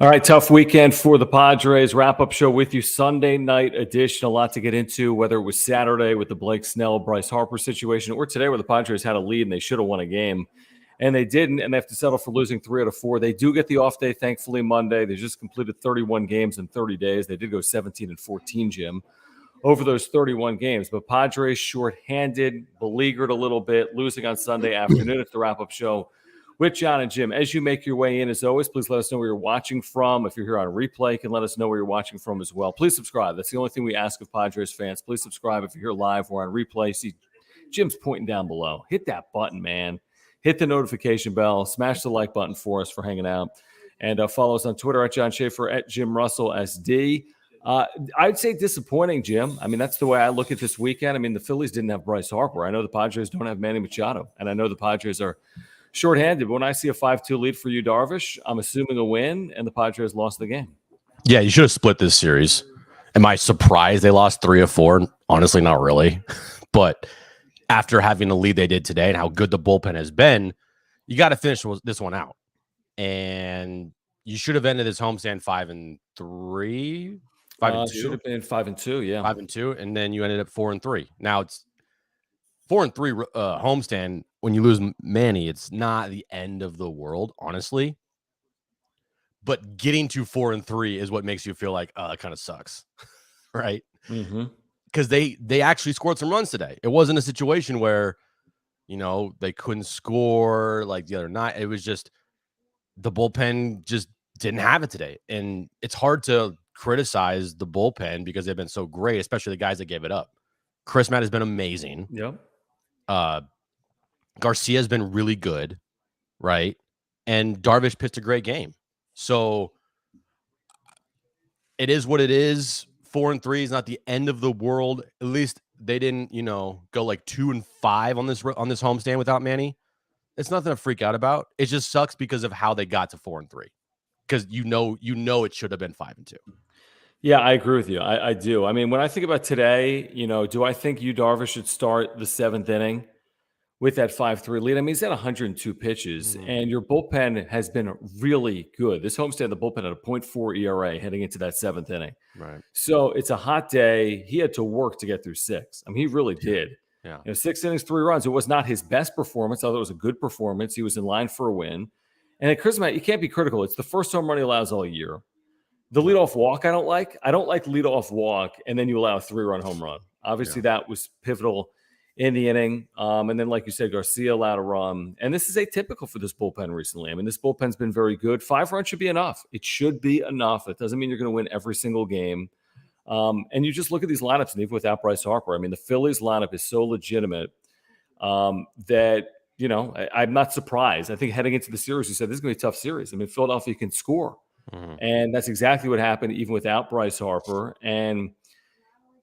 All right, tough weekend for the Padres. Wrap-up show with you, Sunday night edition. A lot to get into, whether it was Saturday with the Blake Snell, Bryce Harper situation, or today where the Padres had a lead and they should have won a game. And they didn't, and they have to settle for losing 3 out of 4. They do get the off day, thankfully, Monday. They just completed 31 games in 30 days. They did go 17-14, Jim, over those 31 games. But Padres shorthanded, beleaguered a little bit, losing on Sunday afternoon at the wrap-up show with John and Jim. As you make your way in, as always, please let us know where you're watching from. If you're here on replay, you can let us know where you're watching from as well. Please subscribe. That's the only thing we ask of Padres fans. Please subscribe if you're here live or on replay. See, Jim's pointing down below. Hit that button, man. Hit the notification bell. Smash the like button for us for hanging out. And follow us on Twitter at John Schaefer, at Jim Russell SD. I'd say disappointing, Jim. I mean, that's the way I look at this weekend. I mean, the Phillies didn't have Bryce Harper. I know the Padres don't have Manny Machado. And I know the Padres are shorthanded. But when I see a 5-2 lead for you, Darvish, I'm assuming a win, and the Padres lost the game. Yeah, you should have split this series. Am I surprised they lost 3 of 4? Honestly, not really. But after having the lead they did today and how good the bullpen has been, you got to finish this one out. And you should have ended this homestand 5-3. 5-2. Should have been 5-2, yeah. 5-2, and then you ended up 4-3. Now it's 4-3 homestand. When you lose Manny, it's not the end of the world, honestly. But getting to 4-3 is what makes you feel like, it kind of sucks, right? Because they actually scored some runs today. It wasn't a situation where, they couldn't score like the other night. It was just the bullpen just didn't have it today. And it's hard to criticize the bullpen because they've been so great, especially the guys that gave it up. Chris Matt has been amazing. Yep. Garcia has been really good, right? And Darvish pitched a great game. So it is what it is. 4-3 is not the end of the world. At least they didn't, go like 2-5 on this homestand without Manny. It's nothing to freak out about. It just sucks because of how they got to 4-3. Because it should have been 5-2. Yeah, I agree with you. I do. I mean, when I think about today, do I think Yu Darvish should start the 7th inning with that 5-3 lead? I mean, he's at 102 pitches, and your bullpen has been really good. This homestand, the bullpen had a .4 ERA heading into that 7th inning. Right. So it's a hot day. He had to work to get through 6. I mean, he really did. Yeah. 6 innings, 3 runs. It was not his best performance, although it was a good performance. He was in line for a win. And at Chris Matt, you can't be critical. It's the first home run he allows all year. The leadoff walk I don't like. I don't like leadoff walk, and then you allow a 3-run home run. Obviously, that was pivotal in the inning. And then, like you said, Garcia allowed a run. And this is atypical for this bullpen recently. I mean, this bullpen's been very good. 5 runs should be enough. It should be enough. It doesn't mean you're going to win every single game. And you just look at these lineups, and even without Bryce Harper, I mean, the Phillies lineup is so legitimate that, I'm not surprised. I think heading into the series, you said this is going to be a tough series. I mean, Philadelphia can score. And that's exactly what happened even without Bryce Harper. And,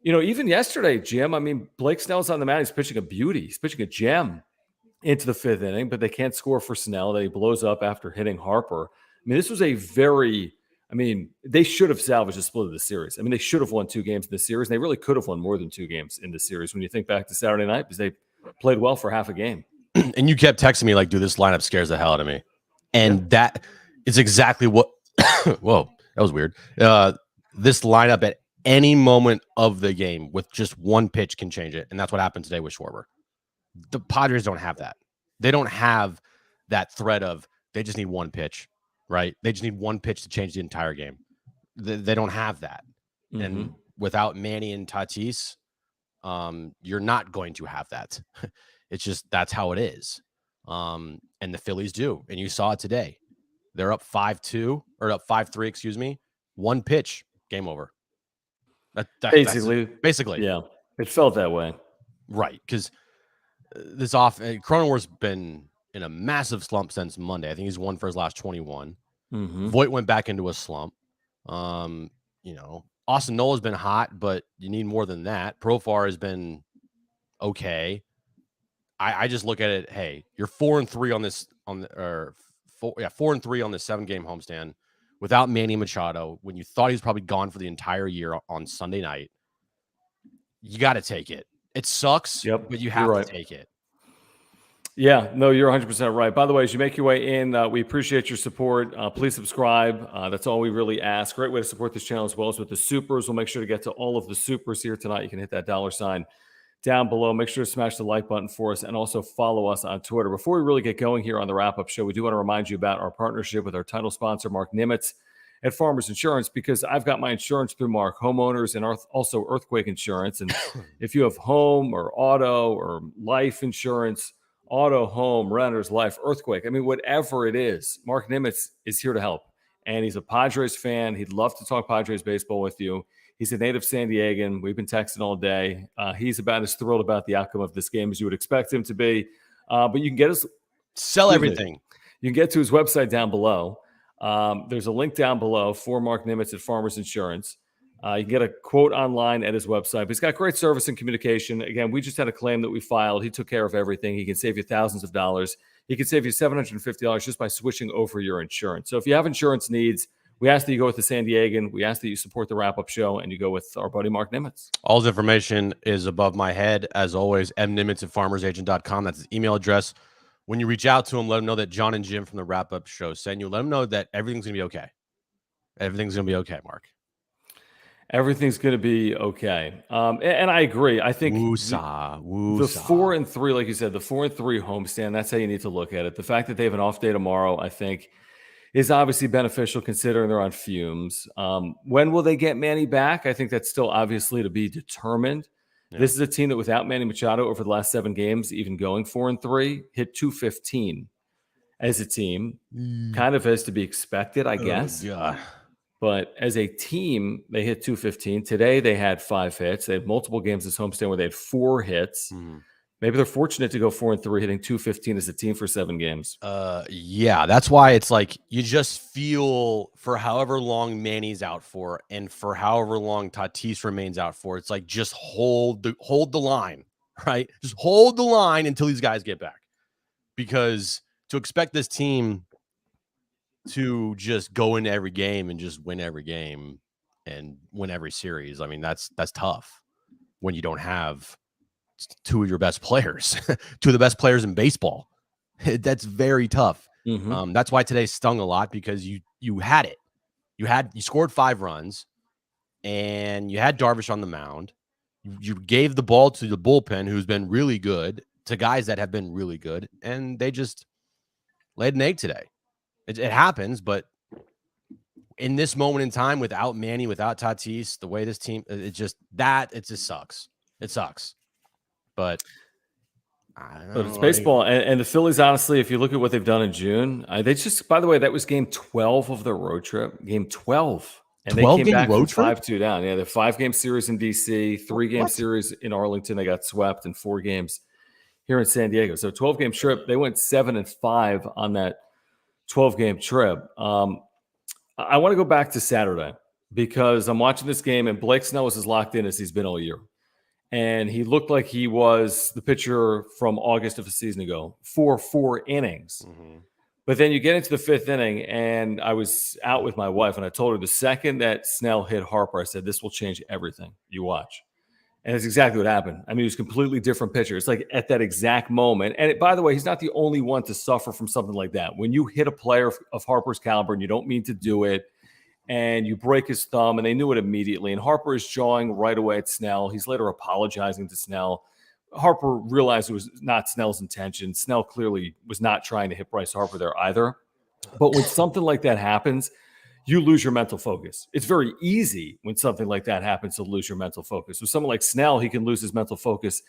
even yesterday, Jim, I mean, Blake Snell's on the mound. He's pitching a beauty. He's pitching a gem into the 5th inning, but they can't score for Snell. That he blows up after hitting Harper. I mean, this was they should have salvaged a split of the series. I mean, they should have won 2 games in the series. And they really could have won more than 2 games in the series when you think back to Saturday night, because they played well for half a game. And you kept texting me like, dude, this lineup scares the hell out of me. And that is exactly what whoa, that was weird. This lineup at any moment of the game with just one pitch can change it. And that's what happened today with Schwarber. The Padres don't have that. They don't have that threat of they just need one pitch, right? They just need one pitch to change the entire game. They don't have that. And without Manny and Tatis, you're not going to have that. It's just that's how it is. And the Phillies do. And you saw it today. They're up 5-2 or up 5-3, excuse me. One pitch, game over. Basically. Yeah. It felt that way. Right. Because Cronenworth's been in a massive slump since Monday. I think he's won for his last 21. Voit went back into a slump. Austin Nola's been hot, but you need more than that. Profar has been okay. I just look at it. Hey, you're 4-3 on this 4-3 on this 7-game homestand without Manny Machado. When you thought he was probably gone for the entire year on Sunday night, you got to take it. It sucks, but you have to take it. Yeah, no, you're 100% right. By the way, as you make your way in, we appreciate your support. Please subscribe. That's all we really ask. Great way to support this channel as well as with the supers. We'll make sure to get to all of the supers here tonight. You can hit that $sign down below. Make sure to smash the like button for us and also follow us on Twitter. Before we really get going here on the wrap-up show, we do want to remind you about our partnership with our title sponsor, Mark Nimitz at Farmers Insurance, because I've got my insurance through Mark, homeowners and also earthquake insurance. And if you have home or auto or life insurance, auto, home, renters, life, earthquake, I mean, whatever it is, Mark Nimitz is here to help. And he's a Padres fan. He'd love to talk Padres baseball with you. He's a native San Diegan. We've been texting all day. He's about as thrilled about the outcome of this game as you would expect him to be. But you can get us Sell everything. You can get to his website down below. There's a link down below for Mark Nimitz at Farmers Insurance. You can get a quote online at his website. But he's got great service and communication. Again, we just had a claim that we filed. He took care of everything. He can save you thousands of dollars. He can save you $750 just by switching over your insurance. So if you have insurance needs, we ask that you go with the San Diegan. We ask that you support the wrap-up show and you go with our buddy Mark Nimitz. All his information is above my head. As always, mnimitz@farmersagent.com. That's his email address. When you reach out to him, let him know that John and Jim from the wrap-up show sent you. Let him know that everything's going to be okay. Everything's going to be okay, Mark. Everything's going to be okay. And I agree. I think the 4-3, like you said, the 4-3 homestand, that's how you need to look at it. The fact that they have an off day tomorrow, I think, is obviously beneficial considering they're on fumes. When will they get Manny back? I think that's still obviously to be determined. Yeah. This is a team that without Manny Machado over the last 7 games, even going 4-3, hit .215 as a team. Kind of as to be expected, I guess. Yeah. But as a team, they hit .215. Today, they had 5 hits. They had multiple games this homestand where they had 4 hits. Maybe they're fortunate to go 4-3, hitting .215 as a team for 7 games. Yeah, that's why it's like you just feel for however long Manny's out for and for however long Tatis remains out for, it's like just hold the line, right? Just hold the line until these guys get back. Because to expect this team to just go into every game and just win every game and win every series, I mean, that's tough when you don't have 2 of your best players, 2 of the best players in baseball. That's very tough. That's why today stung a lot, because you had it. You scored 5 runs and you had Darvish on the mound. You gave the ball to the bullpen, who's been really good, to guys that have been really good, and they just laid an egg today. It happens, but in this moment in time, without Manny, without Tatis, the way this team, it just sucks. It sucks. But it's baseball. And the Phillies, honestly, if you look at what they've done in June, they just, by the way, that was game 12 of their road trip. Game 12. And they came back from 5-2 down. Yeah, the 5-game series in D.C., 3-game series in Arlington. They got swept, in 4 games here in San Diego. So 12-game trip. They went 7-5 on that 12-game trip. I want to go back to Saturday because I'm watching this game, and Blake Snell was as locked in as he's been all year. And he looked like he was the pitcher from August of a season ago for 4 innings. But then you get into the 5th inning, and I was out with my wife, and I told her the second that Snell hit Harper, I said, this will change everything. You watch. And it's exactly what happened. I mean, he was a completely different pitcher. It's like at that exact moment. And by the way, he's not the only one to suffer from something like that. When you hit a player of Harper's caliber and you don't mean to do it, and you break his thumb, and they knew it immediately. And Harper is jawing right away at Snell. He's later apologizing to Snell. Harper realized it was not Snell's intention. Snell clearly was not trying to hit Bryce Harper there either. But when something like that happens, you lose your mental focus. It's very easy when something like that happens to lose your mental focus. With someone like Snell, he can lose his mental focus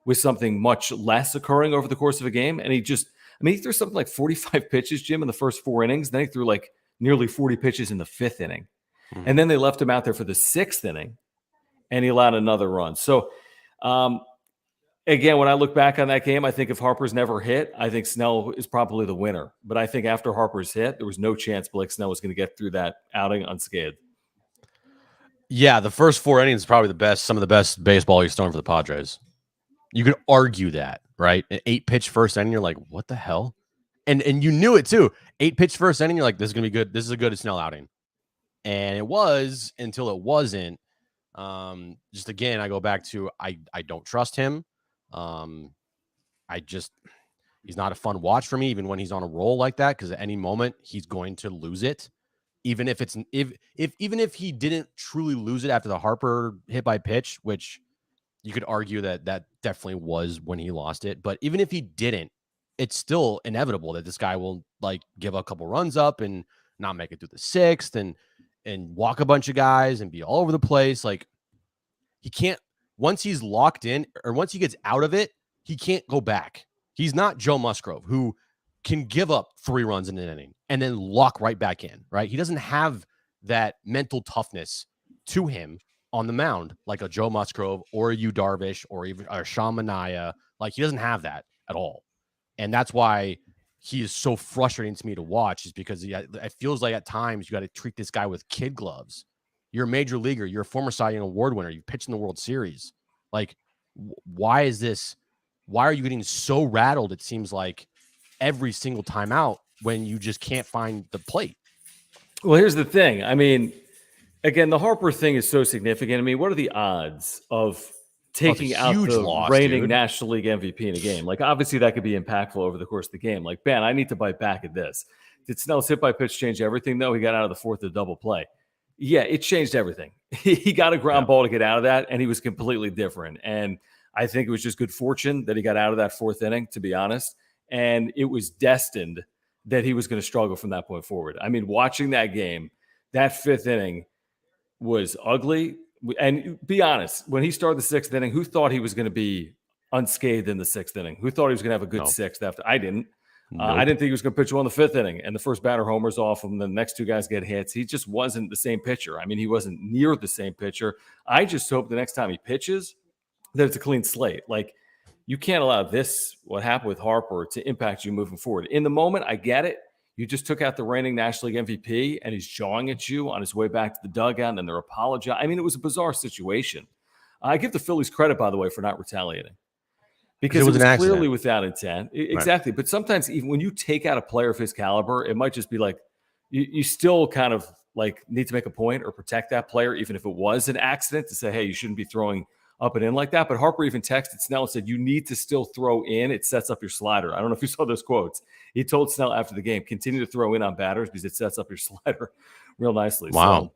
with something much less occurring over the course of a game. And he threw something like 45 pitches, Jim, in the first 4 innings. Then he threw like nearly 40 pitches in the 5th inning. And then they left him out there for the 6th inning, and he allowed another run. So, again, when I look back on that game, I think if Harper's never hit, I think Snell is probably the winner. But I think after Harper's hit, there was no chance Blake Snell was going to get through that outing unscathed. Yeah, the first 4 innings is probably some of the best baseball he's thrown for the Padres. You could argue that, right? An 8-pitch first inning, you're like, what the hell? And you knew it too. 8-pitch first inning, you're like, this is going to be good. This is a good Snell outing. And it was until it wasn't. Just again, I go back to I don't trust him. He's not a fun watch for me, even when he's on a roll like that, because at any moment he's going to lose it. Even if it's even if he didn't truly lose it after the Harper hit by pitch, which you could argue that definitely was when he lost it. But even if he didn't, it's still inevitable that this guy will like give a couple runs up and not make it through the sixth and walk a bunch of guys and be all over the place. Like he can't, once he's locked in or once he gets out of it, he can't go back. He's not Joe Musgrove, who can give up 3 runs in an inning and then lock right back in, right? He doesn't have that mental toughness to him on the mound like a Joe Musgrove or a Yu Darvish or even a Sean Manaea. Like he doesn't have that at all. And that's why he is so frustrating to me to watch, is because it feels like at times you got to treat this guy with kid gloves. You're a major leaguer. You're a former Cy Young Award winner. You pitched in the World Series. Like, why is this? Why are you getting so rattled? It seems like every single time out when you just can't find the plate. Well, here's the thing. I mean, again, the Harper thing is so significant. I mean, what are the odds of taking out the reigning National League MVP in a game? Like, obviously, that could be impactful over the course of the game. Like, Ben, I need to bite back at this. Did Snell's hit by pitch change everything, though? He got out of the fourth of double play. Yeah, it changed everything. He got a ground ball to get out of that, and he was completely different. And I think it was just good fortune that he got out of that fourth inning, to be honest. And it was destined that he was going to struggle from that point forward. I mean, watching that game, that fifth inning was ugly. And be honest, when he started the sixth inning, who thought he was going to be unscathed in the sixth inning? Who thought he was going to have a good sixth after? I didn't. Nope. I didn't think he was going to pitch well in the fifth inning, and the first batter homers off him. The next 2 guys get hits. He just wasn't the same pitcher. I mean, he wasn't near the same pitcher. I just hope the next time he pitches that it's a clean slate. Like, you can't allow this, what happened with Harper, to impact you moving forward. In the moment, I get it. You just took out the reigning National League MVP, and he's jawing at you on his way back to the dugout, and they're apologizing. I mean, it was a bizarre situation. I give the Phillies credit, by the way, for not retaliating, because it was clearly without intent. Exactly. Right. But sometimes even when you take out a player of his caliber, it might just be like you still kind of like need to make a point or protect that player, even if it was an accident, to say, hey, you shouldn't be throwing up and in like that. But Harper even texted Snell and said, you need to still throw in. It sets up your slider. I don't know if you saw those quotes. He told Snell after the game, continue to throw in on batters because it sets up your slider real nicely. Wow. So,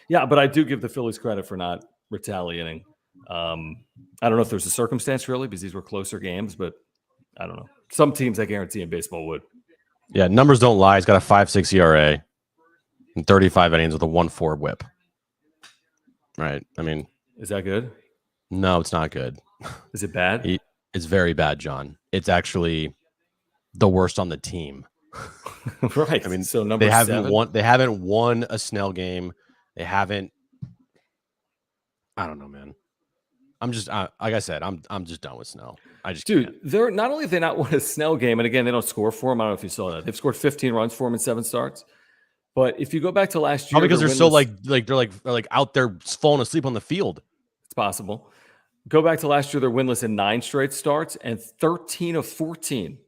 yeah, but I do give the Phillies credit for not retaliating. I don't know if there's a circumstance really, because these were closer games, but I don't know. Some teams, I guarantee, in baseball would. Yeah, numbers don't lie. He's got a 5.6 ERA and 35 innings with a 1.4 whip. Right. I mean, is that good? No, it's not good. Is it bad? It's very bad, John. It's actually the worst on the team. Right. I mean, so they haven't won a Snell game. They haven't. I don't know, man. I'm just like I said, I'm just done with Snell. I just can't. They're not only have they not won a Snell game, and again, they don't score for him. I don't know if you saw that. They've scored 15 runs for him in 7 starts. But if you go back to last year, because they're so they're out there falling asleep on the field. It's possible. Go back to last year, they're winless in 9 straight starts and 13 of 14.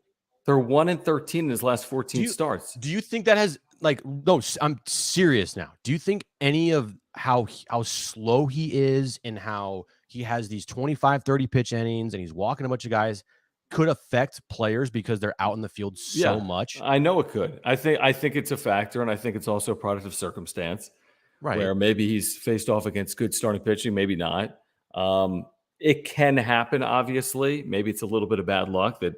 They're 1-13 in his last 14 starts. Do you think that has no? I'm serious now. Do you think any of how slow he is and how he has these 25, 30 pitch innings and he's walking a bunch of guys could affect players because they're out in the field so much? I know it could. I think it's a factor, and I think it's also a product of circumstance. Right. Where maybe he's faced off against good starting pitching, maybe not. It can happen, obviously. Maybe it's a little bit of bad luck that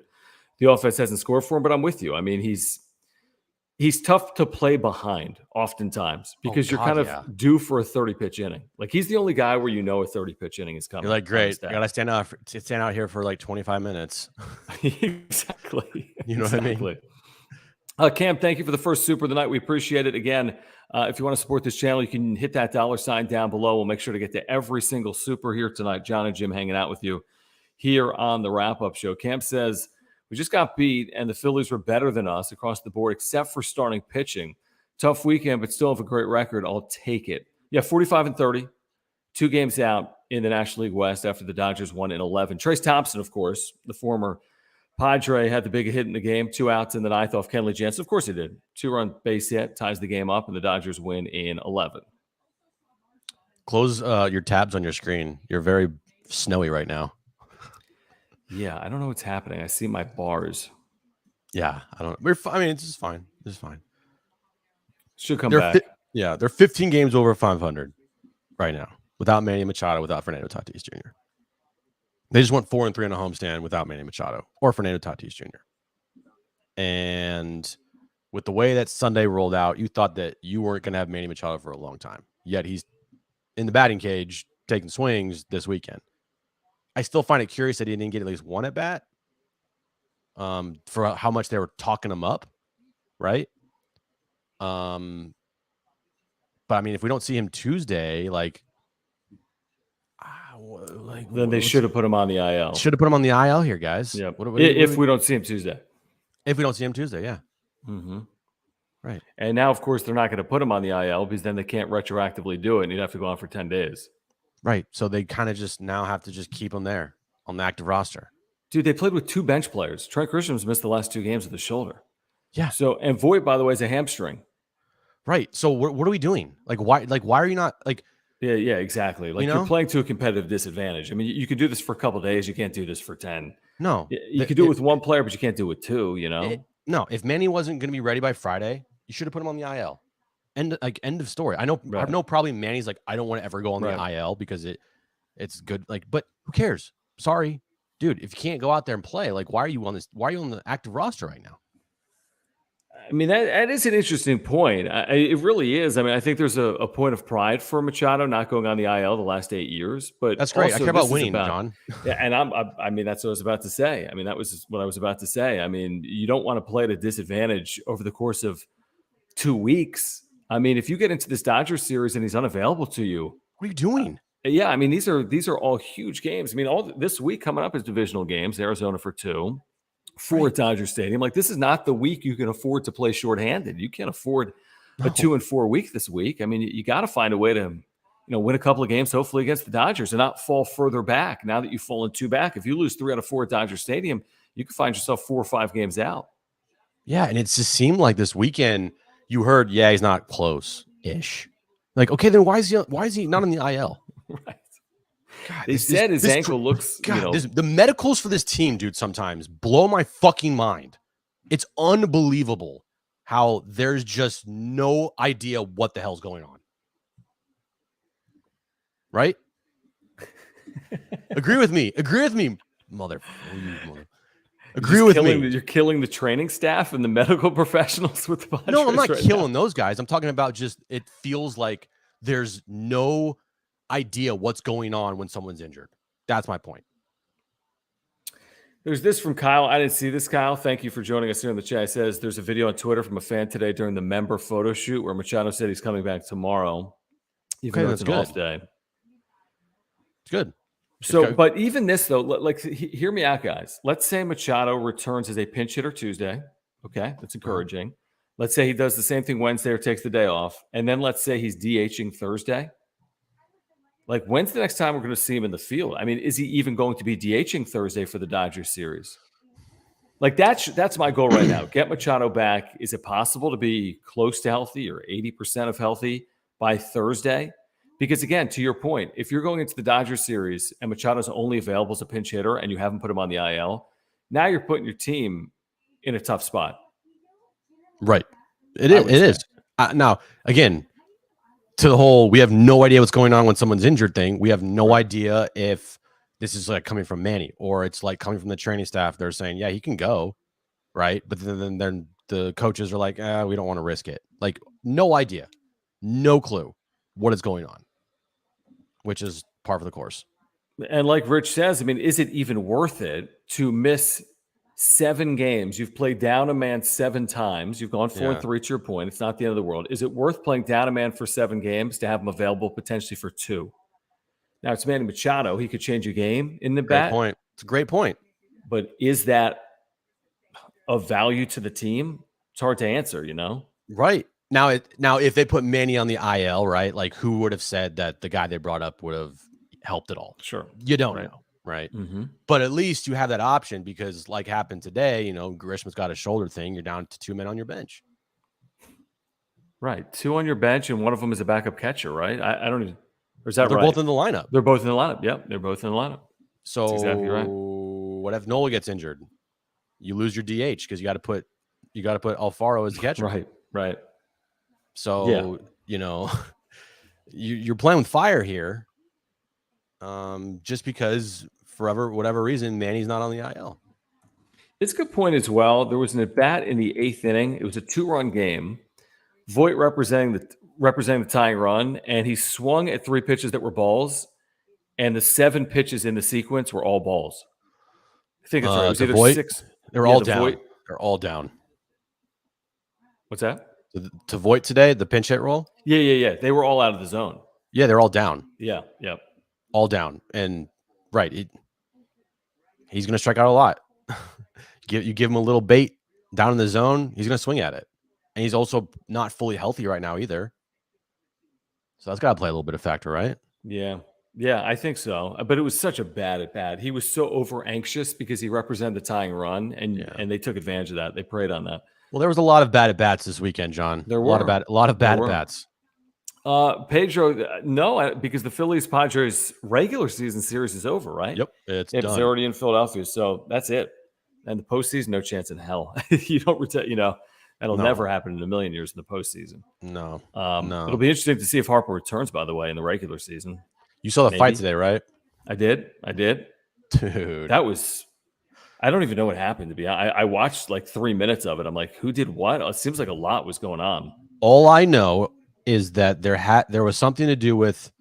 the offense hasn't scored for him, but I'm with you. I mean, he's tough to play behind oftentimes because you're kind of due for a 30-pitch inning. Like, he's the only guy where you know a 30-pitch inning is coming. You're like, great, I got to stand out here for like 25 minutes. Exactly. You know what I mean? Cam, thank you for the first super of the night. We appreciate it. Again, if you want to support this channel, you can hit that $sign down below. We'll make sure to get to every single super here tonight. John and Jim hanging out with you here on the wrap-up show. Cam says, we just got beat, and the Phillies were better than us across the board, except for starting pitching. Tough weekend, but still have a great record. I'll take it. Yeah, 45-30, 2 games out in the National League West after the Dodgers won in 11. Trace Thompson, of course, the former Padre, had the big hit in the game, 2 outs in the 9th off Kenley Jansen. Of course he did. 2-run base hit, ties the game up, and the Dodgers win in 11. Close your tabs on your screen. You're very snowy right now. Yeah, I don't know what's happening. I see my bars. Yeah, I don't. We're. I mean, it's just fine. It's fine. Should come back. They're 15 games over 500 right now without Manny Machado, without Fernando Tatis Jr. They just went 4-3 on a homestand without Manny Machado or Fernando Tatis Jr. And with the way that Sunday rolled out, you thought that you weren't going to have Manny Machado for a long time. Yet he's in the batting cage taking swings this weekend. I still find it curious that he didn't get at least one at bat. For how much they were talking him up, right? But I mean, if we don't see him Tuesday, then they should have put him on the IL. Should have put him on the IL here, guys. Yeah. If we don't see him Tuesday. If we don't see him Tuesday, yeah. Mm-hmm. Right. And now, of course, they're not going to put him on the IL because then they can't retroactively do it, and you'd have to go on for 10 days. Right. So they kind of just now have to just keep him there on the active roster. Dude, they played with 2 bench players. Trent Grisham's missed the last 2 games with the shoulder. Yeah. So, and Voit, by the way, is a hamstring. Right. So what are we doing? Why are you not Yeah, exactly. You're playing to a competitive disadvantage. I mean, you could do this for a couple of days. You can't do this for 10. No. You could do it with 1 player, but you can't do it with 2, No, if Manny wasn't going to be ready by Friday, you should have put him on the IL. End of story. I know. Right. I have no problem. Manny's I don't want to ever go on the IL because it's good. But who cares? Sorry, dude. If you can't go out there and play, why are you on this? Why are you on the active roster right now? I mean, that is an interesting point. It really is. I mean, I think there's a point of pride for Machado not going on the IL the last 8 years. But that's great. I care about winning, John. Yeah, and I mean, that's what I was about to say. I mean, that was what I was about to say. I mean, you don't want to play at a disadvantage over the course of 2 weeks. I mean, if you get into this Dodgers series and he's unavailable to you, what are you doing? Yeah, I mean, these are all huge games. I mean, all this week coming up is divisional games. Arizona for 2. For Dodger Stadium. This is not the week you can afford to play shorthanded. You can't afford a 2-4 week this week. I mean, you got to find a way to, win a couple of games, hopefully against the Dodgers, and not fall further back. Now that you've fallen 2 back, if you lose 3 out of 4 at Dodger Stadium, you can find yourself 4 or 5 games out. Yeah, and it just seemed like this weekend you heard, he's not close-ish. Okay, then why is he not on the IL? Right. God, they said his ankle looks. God, the medicals for this team, dude, sometimes blow my fucking mind. It's unbelievable how there's just no idea what the hell's going on. Right? Agree with me, mother. Agree with me. You're killing the training staff and the medical professionals with the Padres. No, I'm not killing those guys. I'm talking about just it feels like there's no idea what's going on when someone's injured. That's my point. There's this from Kyle. I didn't see this, Kyle. Thank you for joining us here in the chat. It says there's a video on Twitter from a fan today during the member photo shoot where Machado said he's coming back tomorrow. Even though it's an off day. It's good. So, but even this though, hear me out, guys. Let's say Machado returns as a pinch hitter Tuesday. Okay, that's encouraging. Let's say he does the same thing Wednesday or takes the day off. And then let's say he's DHing Thursday. When's the next time we're going to see him in the field? I mean, is he even going to be DHing Thursday for the Dodgers series? That's my goal right now. Get Machado back. Is it possible to be close to healthy or 80% of healthy by Thursday? Because again, to your point, if you're going into the Dodgers series and Machado's only available as a pinch hitter and you haven't put him on the IL, now you're putting your team in a tough spot. Right. It is. Now, again, to the whole, we have no idea what's going on when someone's injured thing. We have no idea if this is coming from Manny or it's coming from the training staff. They're saying, yeah, he can go, right? But then the coaches are like, we don't want to risk it. No idea, no clue what is going on, which is par for the course. And like Rich says, I mean, is it even worth it to miss 7 games? You've played down a man 7 times. You've gone 4-3 to your point. It's not the end of the world. Is it worth playing down a man for 7 games to have him available potentially for 2? Now it's Manny Machado. He could change a game in the bat. Point. It's a great point. But is that of value to the team? It's hard to answer, Right. Now if they put Manny on the IL, right? Who would have said that the guy they brought up would have helped at all? Sure. You don't know. Right. Mm-hmm. But at least you have that option because happened today, Grishman's got a shoulder thing. You're down to 2 men on your bench. Right. 2 on your bench and one of them is a backup catcher, right? I don't even, or is that they're right? Both in the lineup. They're both in the lineup. Yep. They're both in the lineup. So that's exactly right. What if Nola gets injured? you lose your DH because you got to put Alfaro as the catcher. Right. So you're playing with fire here. Just because whatever reason, Manny's not on the IL. It's a good point as well. There was an at bat in the 8th inning. It was a 2-run game. Voit representing the tying run, and he swung at 3 pitches that were balls, and the 7 pitches in the sequence were all balls. I think that's right. It was either Voit, 6. They're all down. They're all down. What's that? To Voit today, the pinch hit roll? Yeah. They were all out of the zone. Yeah, they're all down. Yeah. All down. And he's going to strike out a lot. You give him a little bait down in the zone, he's going to swing at it. And he's also not fully healthy right now either. So that's got to play a little bit of factor, right? Yeah, I think so. But it was such a bad at bat. He was so over anxious because he represented the tying run, and they took advantage of that. They preyed on that. Well, there was a lot of bad at bats this weekend, John. There were a lot of bad at bats. Pedro, no, because the Phillies Padres regular season series is over, right? Yep, it's done. It's already in Philadelphia, so that's it. And the postseason, no chance in hell. You don't retire. That'll never happen in a million years in the postseason. No. It'll be interesting to see if Harper returns, by the way, in the regular season. You saw the fight today, right? I did. Dude. That was – I don't even know what happened, to be honest. I watched like 3 minutes of it. I'm like, who did what? It seems like a lot was going on. All I know is that there was something to do with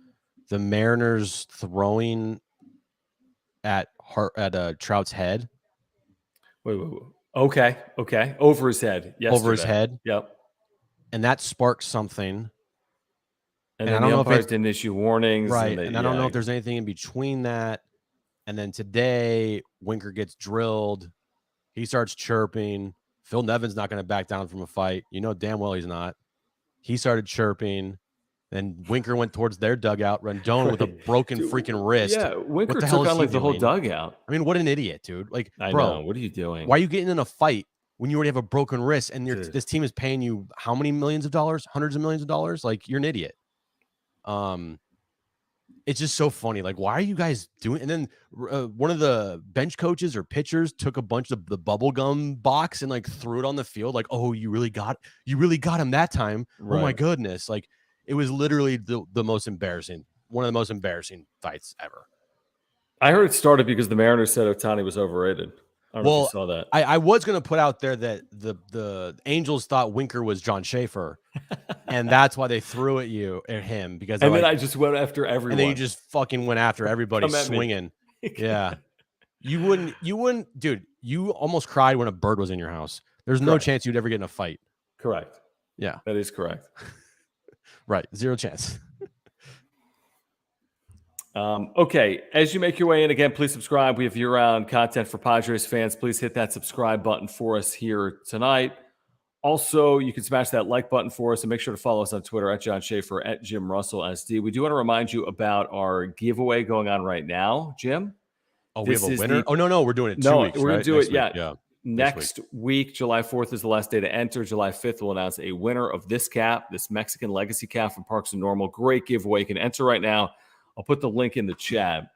the Mariners throwing at Trout's head. Wait. Okay. Over his head. Yesterday. Over his head. Yep. And that sparked something. And then I don't know if didn't issue warnings. Right. And I don't know if there's anything in between that. And then today, Winker gets drilled. He starts chirping. Phil Nevin's not going to back down from a fight. You know damn well he's not. He started chirping. Then Winker went towards their dugout. Rendon with a broken freaking wrist. Yeah, Winker took on like the whole dugout. I mean, what an idiot, dude. Like, I bro, know. What are you doing? Why are you getting in a fight when you already have a broken wrist and this team is paying you how many millions of dollars? Hundreds of millions of dollars? Like, you're an idiot. It's just so funny. Like, why are you guys doing? And then one of the bench coaches or pitchers took a bunch of the bubble gum box and like threw it on the field. Like, oh, you really got him that time. Right. Oh my goodness. Like, it was literally the most embarrassing, one of the most embarrassing fights ever. I heard it started because the Mariners said Ohtani was overrated. I don't know if you saw that. I was going to put out there that the Angels thought Winker was John Schaefer, and that's why they threw at him. Because then I just went after everyone. And then you just fucking went after everybody swinging. Yeah. You wouldn't, dude, you almost cried when a bird was in your house. There's no chance you'd ever get in a fight. Correct. Yeah. That is correct. Right. Zero chance. Okay. As you make your way in, again, please subscribe. We have year-round content for Padres fans. Please hit that subscribe button for us here tonight. Also, you can smash that like button for us and make sure to follow us on Twitter at John Schaefer, at Jim Russell SD. We do want to remind you about our giveaway going on right now, Jim. Oh, we have a winner? No, we're doing it 2 weeks. We're going to do it, yeah. Next week, July 4th is the last day to enter. July 5th, we'll announce a winner of this cap, this Mexican Legacy cap from Parks and Normal. Great giveaway. You can enter right now. I'll put the link in the chat.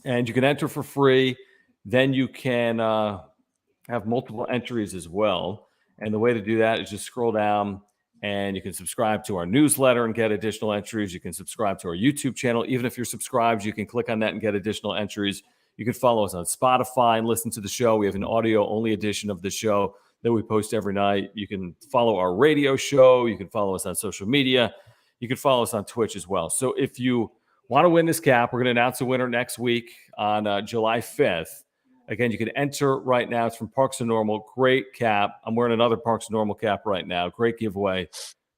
And you can enter for free. Then you can have multiple entries as well. And the way to do that is just scroll down and you can subscribe to our newsletter and get additional entries. You can subscribe to our YouTube channel. Even if you're subscribed, you can click on that and get additional entries. You can follow us on Spotify and listen to the show. We have an audio-only edition of the show that we post every night. You can follow our radio show. You can follow us on social media. You can follow us on Twitch as well. So if you want to win this cap, we're going to announce a winner next week on July 5th. Again, you can enter right now. It's from Parks and Normal. Great cap. I'm wearing another Parks and Normal cap right now. Great giveaway.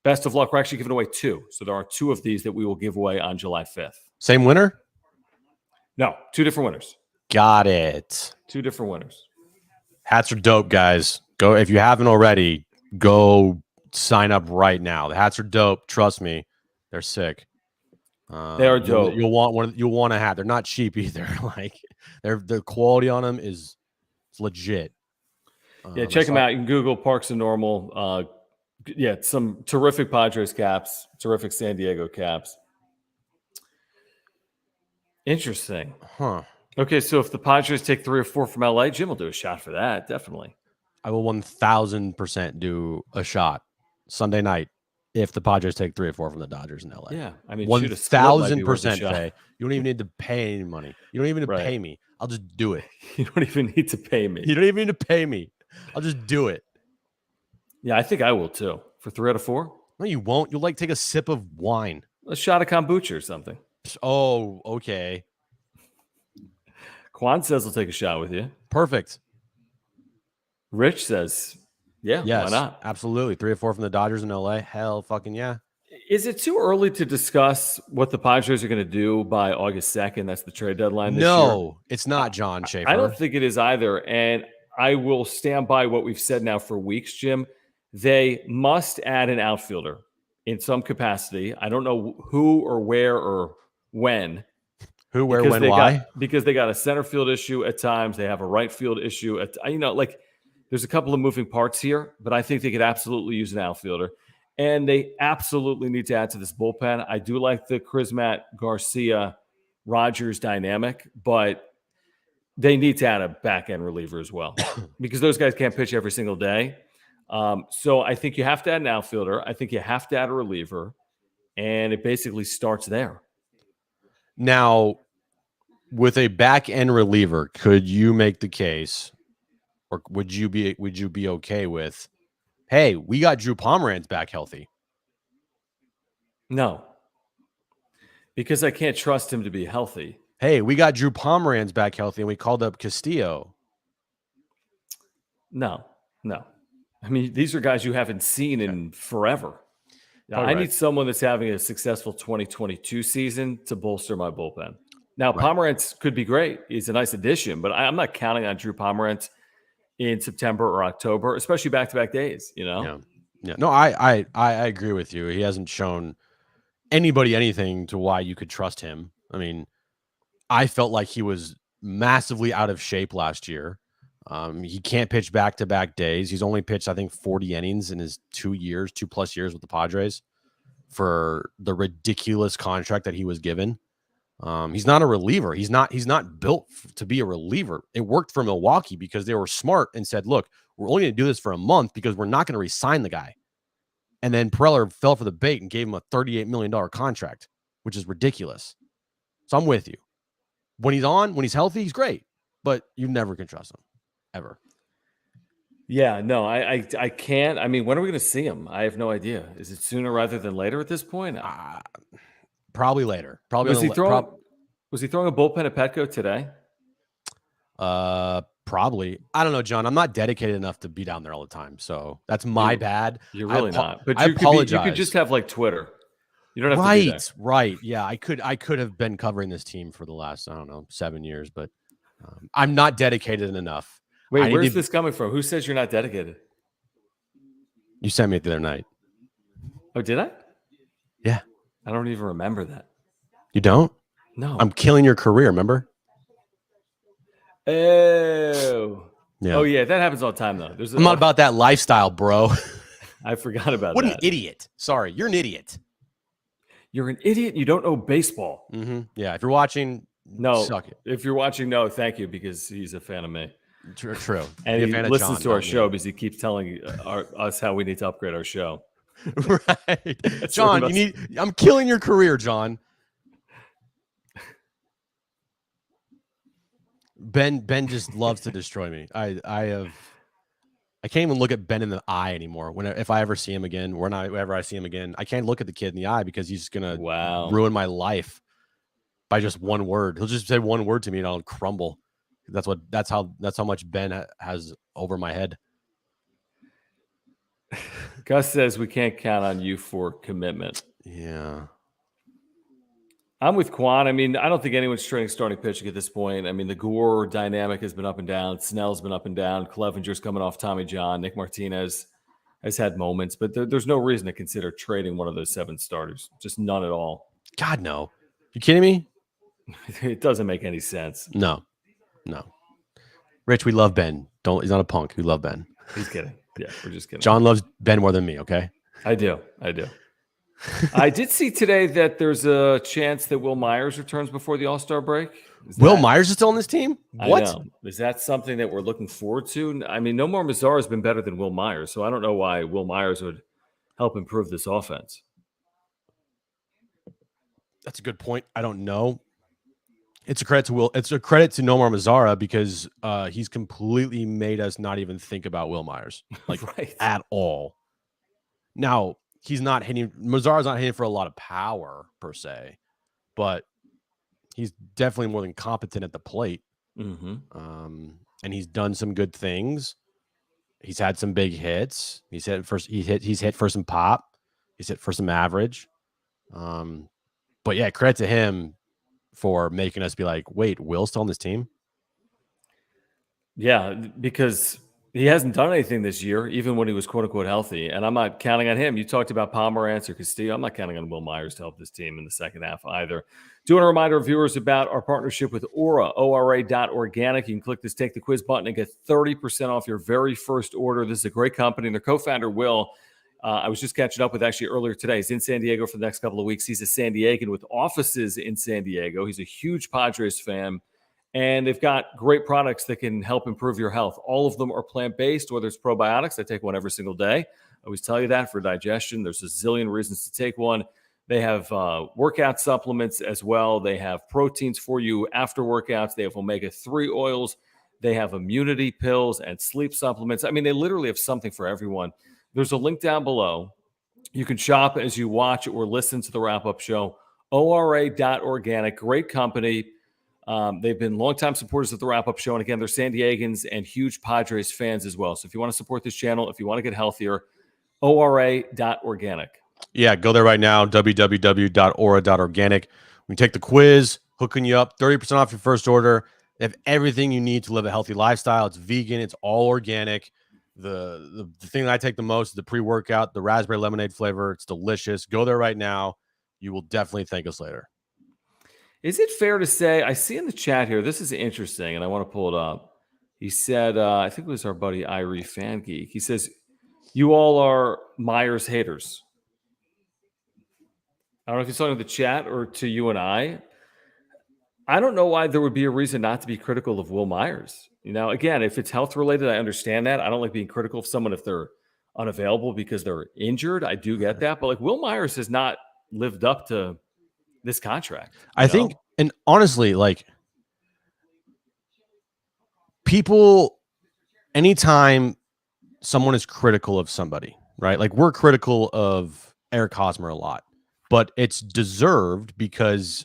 Best of luck. We're actually giving away 2. So there are 2 of these that we will give away on July 5th. Same winner? No, 2 different winners. Got it. 2 different winners. Hats are dope, guys. Go if you haven't already, go sign up right now. The hats are dope. Trust me. They're sick. They are dope. You'll want one. You'll want a hat. They're not cheap either. Like the quality on them is legit. Yeah, check them out. You can Google Parks and Normal. Some terrific Padres caps, terrific San Diego caps. Interesting. Huh. Okay, so if the Padres take 3 or 4 from LA, Jim will do a shot for that, definitely. I will 1000% do a shot Sunday night if the Padres take 3 or 4 from the Dodgers in LA. Yeah, I mean, shoot, a split might be worth a 1000%, shot. Faye. You don't even need to pay any money. You don't even need to Right. pay me. I'll just do it. You don't even need to pay me. You don't even need to pay me. I'll just do it. Yeah, I think I will too. For 3 out of 4? No, you won't. You'll take a sip of wine. A shot of kombucha or something. Oh, okay. Quan says he'll take a shot with you. Perfect. Rich says, yeah, Yes, why not? absolutely. 3 or 4 from the Dodgers in LA. Hell fucking yeah. Is it too early to discuss what the Padres are going to do by August 2nd? That's the trade deadline this year. No, it's not, John Schaefer. I don't think it is either. And I will stand by what we've said now for weeks, Jim. They must add an outfielder in some capacity. I don't know who or where or when. Who, where, when, why? Because they got a center field issue at times. They have a right field issue. There's a couple of moving parts here, but I think they could absolutely use an outfielder. And they absolutely need to add to this bullpen. I do like the Crismat, Garcia, Rogers dynamic, but they need to add a back-end reliever as well because those guys can't pitch every single day. So I think you have to add an outfielder. I think you have to add a reliever, and it basically starts there. Now, with a back-end reliever, could you make the case, or would you be okay with, hey, we got Drew Pomeranz back healthy? No, because I can't trust him to be healthy. Hey, we got Drew Pomeranz back healthy, and we called up Castillo. No. I mean, these are guys you haven't seen in forever. I need someone that's having a successful 2022 season to bolster my bullpen. Now, Pomeranz could be great. He's a nice addition, but I'm not counting on Drew Pomeranz in September or October, especially back-to-back days, Yeah. No, I agree with you. He hasn't shown anybody anything to why you could trust him. I mean, I felt like he was massively out of shape last year. He can't pitch back-to-back days. He's only pitched, I think, 40 innings in his 2+ years with the Padres for the ridiculous contract that he was given. He's not a reliever. He's not built to be a reliever. It worked for Milwaukee because they were smart and said, look, we're only going to do this for a month because we're not going to re-sign the guy. And then Preller fell for the bait and gave him a $38 million contract, which is ridiculous. So I'm with you. When he's healthy, he's great, but you never can trust him ever. Yeah, no, I can't. I mean, when are we going to see him? I have no idea. Is it sooner rather than later at this point? Probably later. Was he throwing a bullpen at Petco today? Probably. I don't know, John. I'm not dedicated enough to be down there all the time, so that's my bad. You're really not. But I apologize. You could just have like Twitter. You don't have to be there. Right. Yeah, I could have been covering this team for the last, I don't know, 7 years, but I'm not dedicated enough. Wait, where's this coming from? Who says you're not dedicated? You sent me it the other night. Oh, did I? Yeah. I don't even remember that. You don't? No. I'm killing your career, remember? Oh. Yeah. Oh, yeah. That happens all the time, though. I'm not about that lifestyle, bro. I forgot about that. What an idiot. Sorry, you're an idiot. You're an idiot. You don't know baseball. Mm-hmm. Yeah. If you're watching, no. Suck it. If you're watching, no, thank you, because he's a fan of me. True. And he listens to our show because he keeps telling us how we need to upgrade our show. Right. John, I'm killing your career, John. Ben just loves to destroy me. I can't even look at Ben in the eye anymore. If I ever see him again, whenever I see him again, I can't look at the kid in the eye because he's gonna ruin my life by just one word. He'll just say one word to me and I'll crumble. That's how much Ben has over my head. Gus says we can't count on you for commitment. Yeah. I'm with Quan. I mean, I don't think anyone's trading starting pitching at this point. I mean, the Gore dynamic has been up and down. Snell's been up and down. Clevenger's coming off Tommy John. Nick Martinez has had moments, but there's no reason to consider trading one of those 7 starters. Just none at all. God, no. You kidding me? It doesn't make any sense. No. Rich, we love Ben. He's not a punk. We love Ben. He's kidding. Yeah, we're just kidding. John loves Ben more than me, okay? I do. I did see today that there's a chance that Will Myers returns before the All-Star break. Will Myers is still on this team? I What? know. Is that something that we're looking forward to? I mean, Nomar Mazara has been better than Will Myers, so I don't know why Will Myers would help improve this offense. That's a good point. I don't know. It's a credit to Will. It's a credit to Nomar Mazara because he's completely made us not even think about Will Myers Right. at all. Now he's not hitting. Mazara's not hitting for a lot of power per se, but he's definitely more than competent at the plate. And he's done some good things. He's had some big hits. He's hit for some pop. He's hit for some average. But yeah, credit to him for making us be like, wait, Will's still on this team? Yeah, because he hasn't done anything this year, even when he was quote unquote healthy. And I'm not counting on him. You talked about Pomerantz or Castillo. I'm not counting on Will Myers to help this team in the second half either. Do want to remind our viewers about our partnership with Aura, ORA.organic. You can click this Take the Quiz button and get 30% off your very first order. This is a great company. And their co-founder, Will, I was just catching up with actually earlier today. He's in San Diego for the next couple of weeks. He's a San Diegan with offices in San Diego. He's a huge Padres fan. And they've got great products that can help improve your health. All of them are plant-based, whether it's probiotics. I take one every single day. I always tell you that for digestion. There's a zillion reasons to take one. They have workout supplements as well. They have proteins for you after workouts. They have omega-3 oils. They have immunity pills and sleep supplements. I mean, they literally have something for everyone. There's a link down below. You can shop as you watch or listen to the wrap-up show. ORA.organic, great company. They've been longtime supporters of the wrap-up show. And again, they're San Diegans and huge Padres fans as well. So if you want to support this channel, if you want to get healthier, ORA.organic. Yeah, go there right now, www.aura.organic. We take the quiz, hooking you up, 30% off your first order. They have everything you need to live a healthy lifestyle. It's vegan. It's all organic. The thing that I take the most is the pre-workout, the raspberry lemonade flavor. It's delicious. Go there right now. You will definitely thank us later. Is it fair to say, I see in the chat here, this is interesting, and I want to pull it up. He said, I think it was our buddy Irie Fan Geek. He says, you all are Myers haters. I don't know if he's talking to the chat or to you and I. I don't know why there would be a reason not to be critical of Will Myers. You know, again, if it's health related, I understand that. I don't like being critical of someone if they're unavailable because they're injured. I do get that. But like Will Myers has not lived up to this contract. I think, and honestly, like people, anytime someone is critical of somebody, right? Like we're critical of Eric Hosmer a lot, but it's deserved because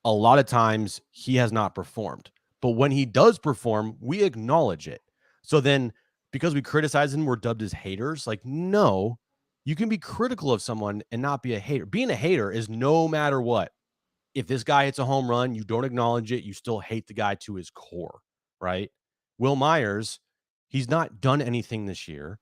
a lot of times he has not performed. But when he does perform, we acknowledge it. So then because we criticize him, we're dubbed as haters. Like, no, you can be critical of someone and not be a hater. Being a hater is no matter what. If this guy hits a home run, you don't acknowledge it. You still hate the guy to his core, right? Will Myers, he's not done anything this year.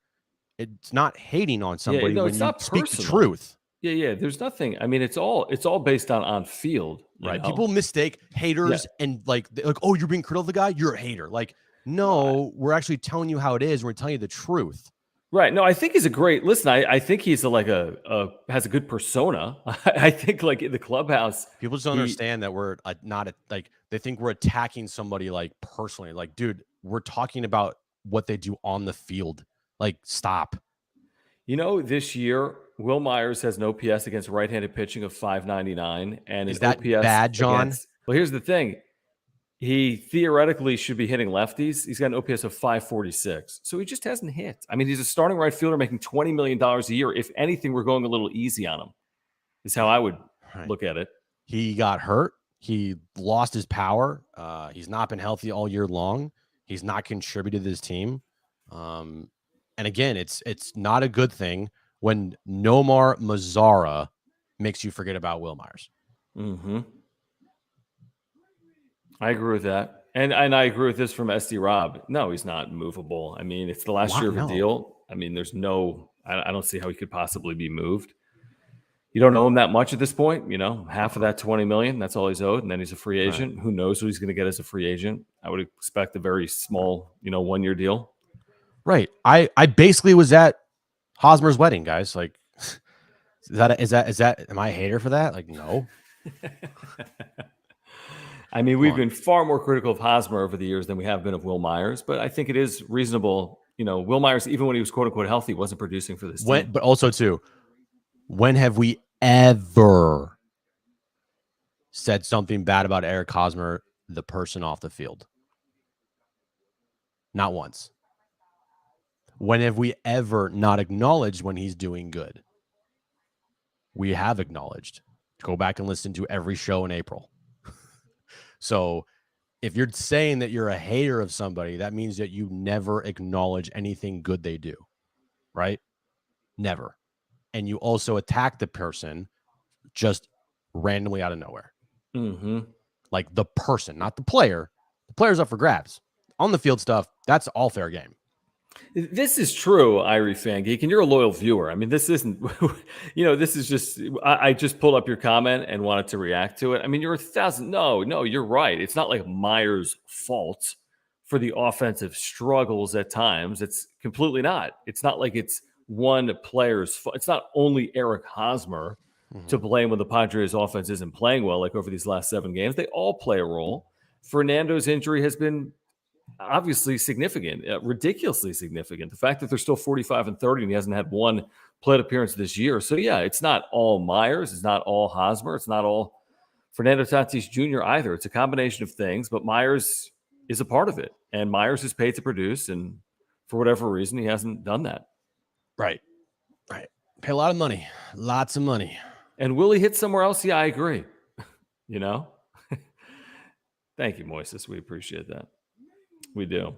It's not hating on somebody when you speak the truth. Yeah. There's nothing. I mean, it's all based on field, right? Know? People mistake haters and like, oh, you're being critical of the guy. You're a hater. Like, no, we're actually telling you how it is. We're telling you the truth. Right. No, I think he's a great listen. I think he's has a good persona. I think like in the clubhouse, people just don't understand that we're not like they think we're attacking somebody like personally. Like, dude, we're talking about what they do on the field. Like, stop. You know, this year, Will Myers has an OPS against right-handed pitching of 599, and is that OPS bad, John? Well, here's the thing. He theoretically should be hitting lefties. He's got an OPS of 546. So he just hasn't hit. I mean, he's a starting right fielder making $20 million a year. If anything, we're going a little easy on him, is how I would look at it. He got hurt. He lost his power. He's not been healthy all year long. He's not contributed to this team. And again, it's not a good thing when Nomar Mazara makes you forget about Will Myers. Mm-hmm. I agree with that. And I agree with this from SD Rob. No, he's not movable. I mean, it's the last year of a deal. I mean, there's no – I don't see how he could possibly be moved. You don't owe him that much at this point. You know, half of that $20 million, that's all he's owed, and then he's a free agent. Right. Who knows what he's going to get as a free agent? I would expect a very small, 1-year deal. Right. I basically was at Hosmer's wedding, guys. Like, Is that? Am I a hater for that? Like, no. I mean, we've been far more critical of Hosmer over the years than we have been of Will Myers, but I think it is reasonable. Will Myers, even when he was quote unquote healthy, wasn't producing for this team. But also too, when have we ever said something bad about Eric Hosmer, the person off the field? Not once. When have we ever not acknowledged when he's doing good? We have acknowledged. Go back and listen to every show in April. So if you're saying that you're a hater of somebody, that means that you never acknowledge anything good they do, right? Never. And you also attack the person just randomly out of nowhere. Mm-hmm. Like the person, not the player. The player's up for grabs. On the field stuff, that's all fair game. This is true, Irie Fan Geek, and you're a loyal viewer. I mean, this isn't, this is just, I just pulled up your comment and wanted to react to it. I mean, you're 1,000. No, you're right. It's not like Myers' fault for the offensive struggles at times. It's completely not. It's not like it's one player's fault. It's not only Eric Hosmer to blame when the Padres offense isn't playing well, like over these last 7 games. They all play a role. Fernando's injury has been obviously significant, ridiculously significant. The fact that they're still 45-30 and he hasn't had one plate appearance this year. So yeah, it's not all Myers, it's not all Hosmer, it's not all Fernando Tatis Jr. either. It's a combination of things, but Myers is a part of it, and Myers is paid to produce, and for whatever reason, he hasn't done that. Right. Pay a lot of money, lots of money. And will he hit somewhere else? Yeah, I agree. Thank you, Moises. We appreciate that. We do.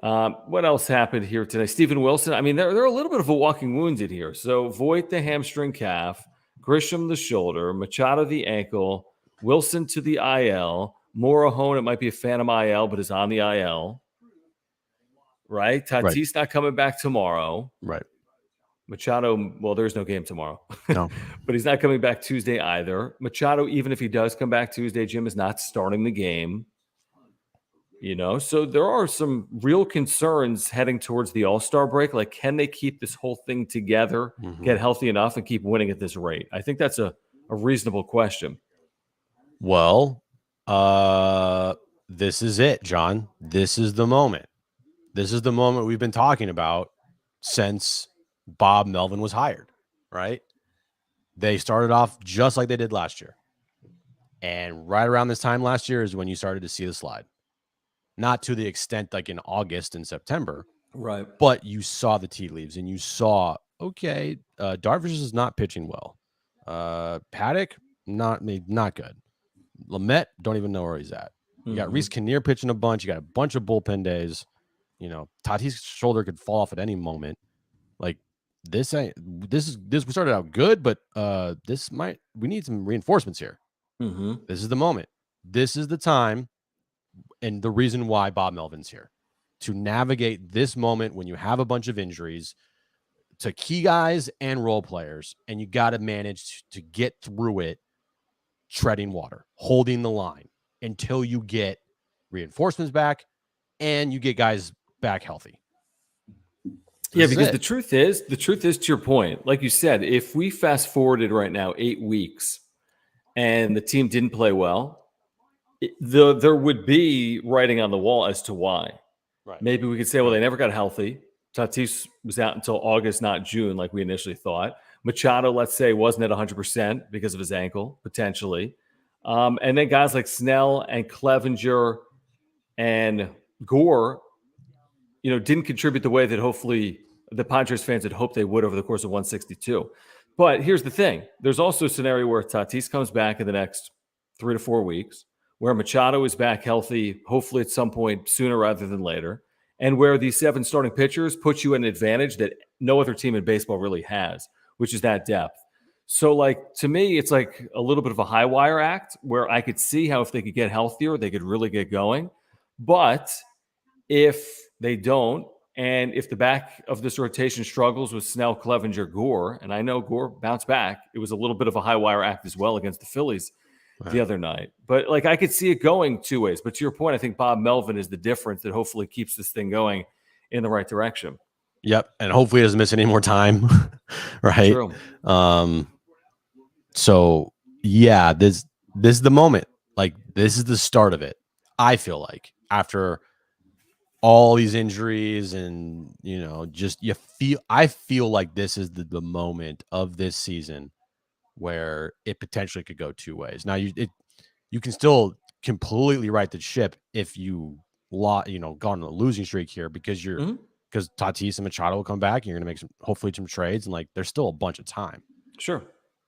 Yeah. What else happened here today? Steven Wilson. I mean, they're a little bit of a walking wounded here. So Voit the hamstring calf, Grisham the shoulder, Machado the ankle, Wilson to the IL, Morahone, it might be a phantom IL, but is on the IL. Right? Tatis not coming back tomorrow. Right. Machado, well, there's no game tomorrow. No. But he's not coming back Tuesday either. Machado, even if he does come back Tuesday, Jim, is not starting the game. So there are some real concerns heading towards the All-Star break. Like, can they keep this whole thing together, get healthy enough, and keep winning at this rate? I think that's a reasonable question. Well, this is it, John. This is the moment. This is the moment we've been talking about since Bob Melvin was hired, right? They started off just like they did last year. And right around this time last year is when you started to see the slide. Not to the extent like in August and September, right? But you saw the tea leaves and you saw, okay, Darvish is not pitching well. Paddock, not good. Lamet, don't even know where he's at. You got Reese Kinnear pitching a bunch. You got a bunch of bullpen days. Tatis' shoulder could fall off at any moment. Like this we started out good, but we need some reinforcements here. This is the moment. This is the time. And the reason why Bob Melvin's here, to navigate this moment when you have a bunch of injuries to key guys and role players, and you got to manage to get through it, treading water, holding the line until you get reinforcements back and you get guys back healthy. Yeah, because the truth is, to your point, like you said, if we fast forwarded right now 8 weeks and the team didn't play well, there would be writing on the wall as to why. Right. Maybe we could say, well, they never got healthy. Tatis was out until August, not June, like we initially thought. Machado, let's say, wasn't at 100% because of his ankle, potentially. And then guys like Snell and Clevenger and Gore, didn't contribute the way that hopefully the Padres fans had hoped they would over the course of 162. But here's the thing. There's also a scenario where Tatis comes back in the next 3 to 4 weeks, where Machado is back healthy, hopefully at some point sooner rather than later, and where these 7 starting pitchers put you at an advantage that no other team in baseball really has, which is that depth. So, to me, it's like a little bit of a high wire act where I could see how if they could get healthier, they could really get going. But if they don't, and if the back of this rotation struggles with Snell, Clevenger, Gore, and I know Gore bounced back, it was a little bit of a high wire act as well against the Phillies the other night. But I could see it going 2 ways. But to your point, I think Bob Melvin is the difference that hopefully keeps this thing going in the right direction. Yep, and hopefully he doesn't miss any more time, right? True. So yeah, this is the moment. Like this is the start of it. I feel like after all these injuries and just I feel like this is the moment of this season where it potentially could go two ways. Now you can still completely right the ship if you gone on a losing streak here because because Tatis and Machado will come back and you're gonna make hopefully some trades and like there's still a bunch of time. Sure.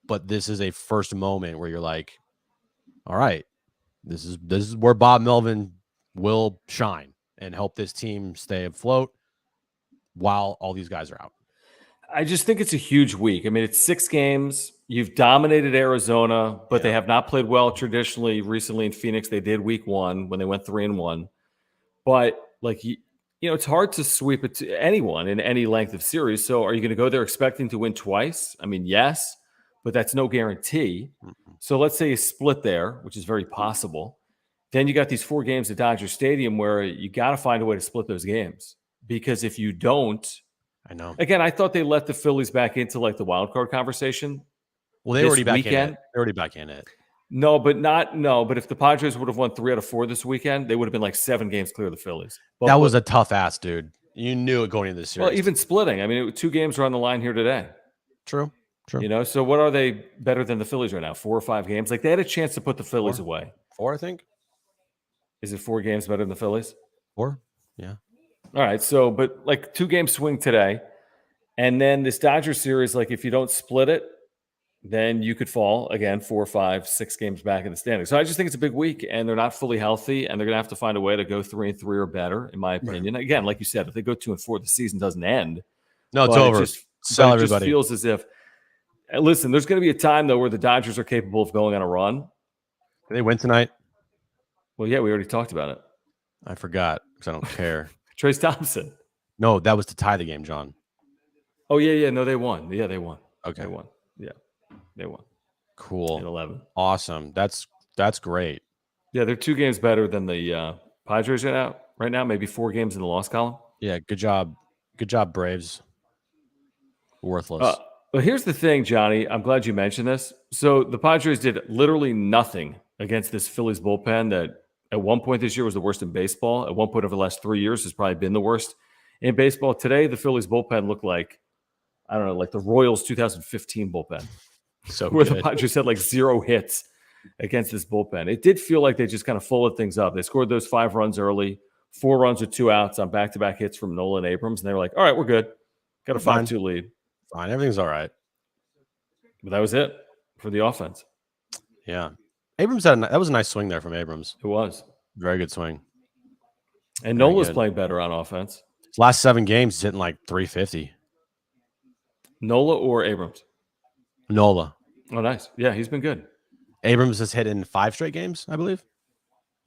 But this is a first moment where you're like, all right, this is where Bob Melvin will shine and help this team stay afloat while all these guys are out. I just think it's a huge week. I mean, it's 6 games. You've dominated Arizona, but they have not played well traditionally recently in Phoenix. They did week 1 when they went 3-1. But like it's hard to sweep it to anyone in any length of series. So are you going to go there expecting to win twice? I mean, yes, but that's no guarantee. So let's say you split there, which is very possible. Then you got these 4 games at Dodger Stadium where you got to find a way to split those games. Because if you don't, I know. Again, I thought they let the Phillies back into like the wild card conversation. Well, they're already back in it. They're already back in it. But if the Padres would have won 3 out of 4 this weekend, they would have been like 7 games clear of the Phillies. That was a tough ass, dude. You knew it going into this series. Well, even splitting. I mean, 2 games are on the line here today. True. So what are they better than the Phillies right now? 4 or 5 games? Like they had a chance to put the Phillies away. 4, I think. Is it 4 games better than the Phillies? 4. Yeah. All right. So, but like 2 game swing today. And then this Dodgers series, like if you don't split it, then you could fall again 4, 5, 6 games back in the standings. So I just think it's a big week, and they're not fully healthy, and they're going to have to find a way to go 3-3 or better, in my opinion. Again, like you said, if they go 2-4, the season doesn't end. No, it's over. It just feels as if. Listen, there's going to be a time though where the Dodgers are capable of going on a run. Did they win tonight? Well, yeah, we already talked about it. I forgot because I don't care. Trace Thompson. No, that was to tie the game, John. Oh yeah. No, they won. Yeah, they won. Okay, they won. Yeah. They won. Cool. In 11. Awesome. That's great. Yeah, they're 2 games better than the Padres right now. Maybe 4 games in the loss column. Yeah, good job. Good job, Braves. Worthless. But here's the thing, Johnny. I'm glad you mentioned this. So the Padres did literally nothing against this Phillies bullpen that at one point this year was the worst in baseball. At one point over the last 3 years has probably been the worst in baseball. Today, the Phillies bullpen looked like, I don't know, like the Royals 2015 bullpen. So where good. The Padres had like 0 hits against this bullpen. It did feel like they just kind of folded things up. They scored those 5 runs early, 4 runs with 2 outs on back-to-back hits from Nola and Abrams, and they were like, all right, we're good. Got a 5-2 lead. Fine. Everything's all right. But that was it for the offense. Yeah. Abrams that was a nice swing there from Abrams. It was. Very good swing. And Nola's playing better on offense. His last 7 games, he's hitting like 350. Nola or Abrams? Nola. Oh, nice. Yeah, he's been good. Abrams has hit in 5 straight games, I believe.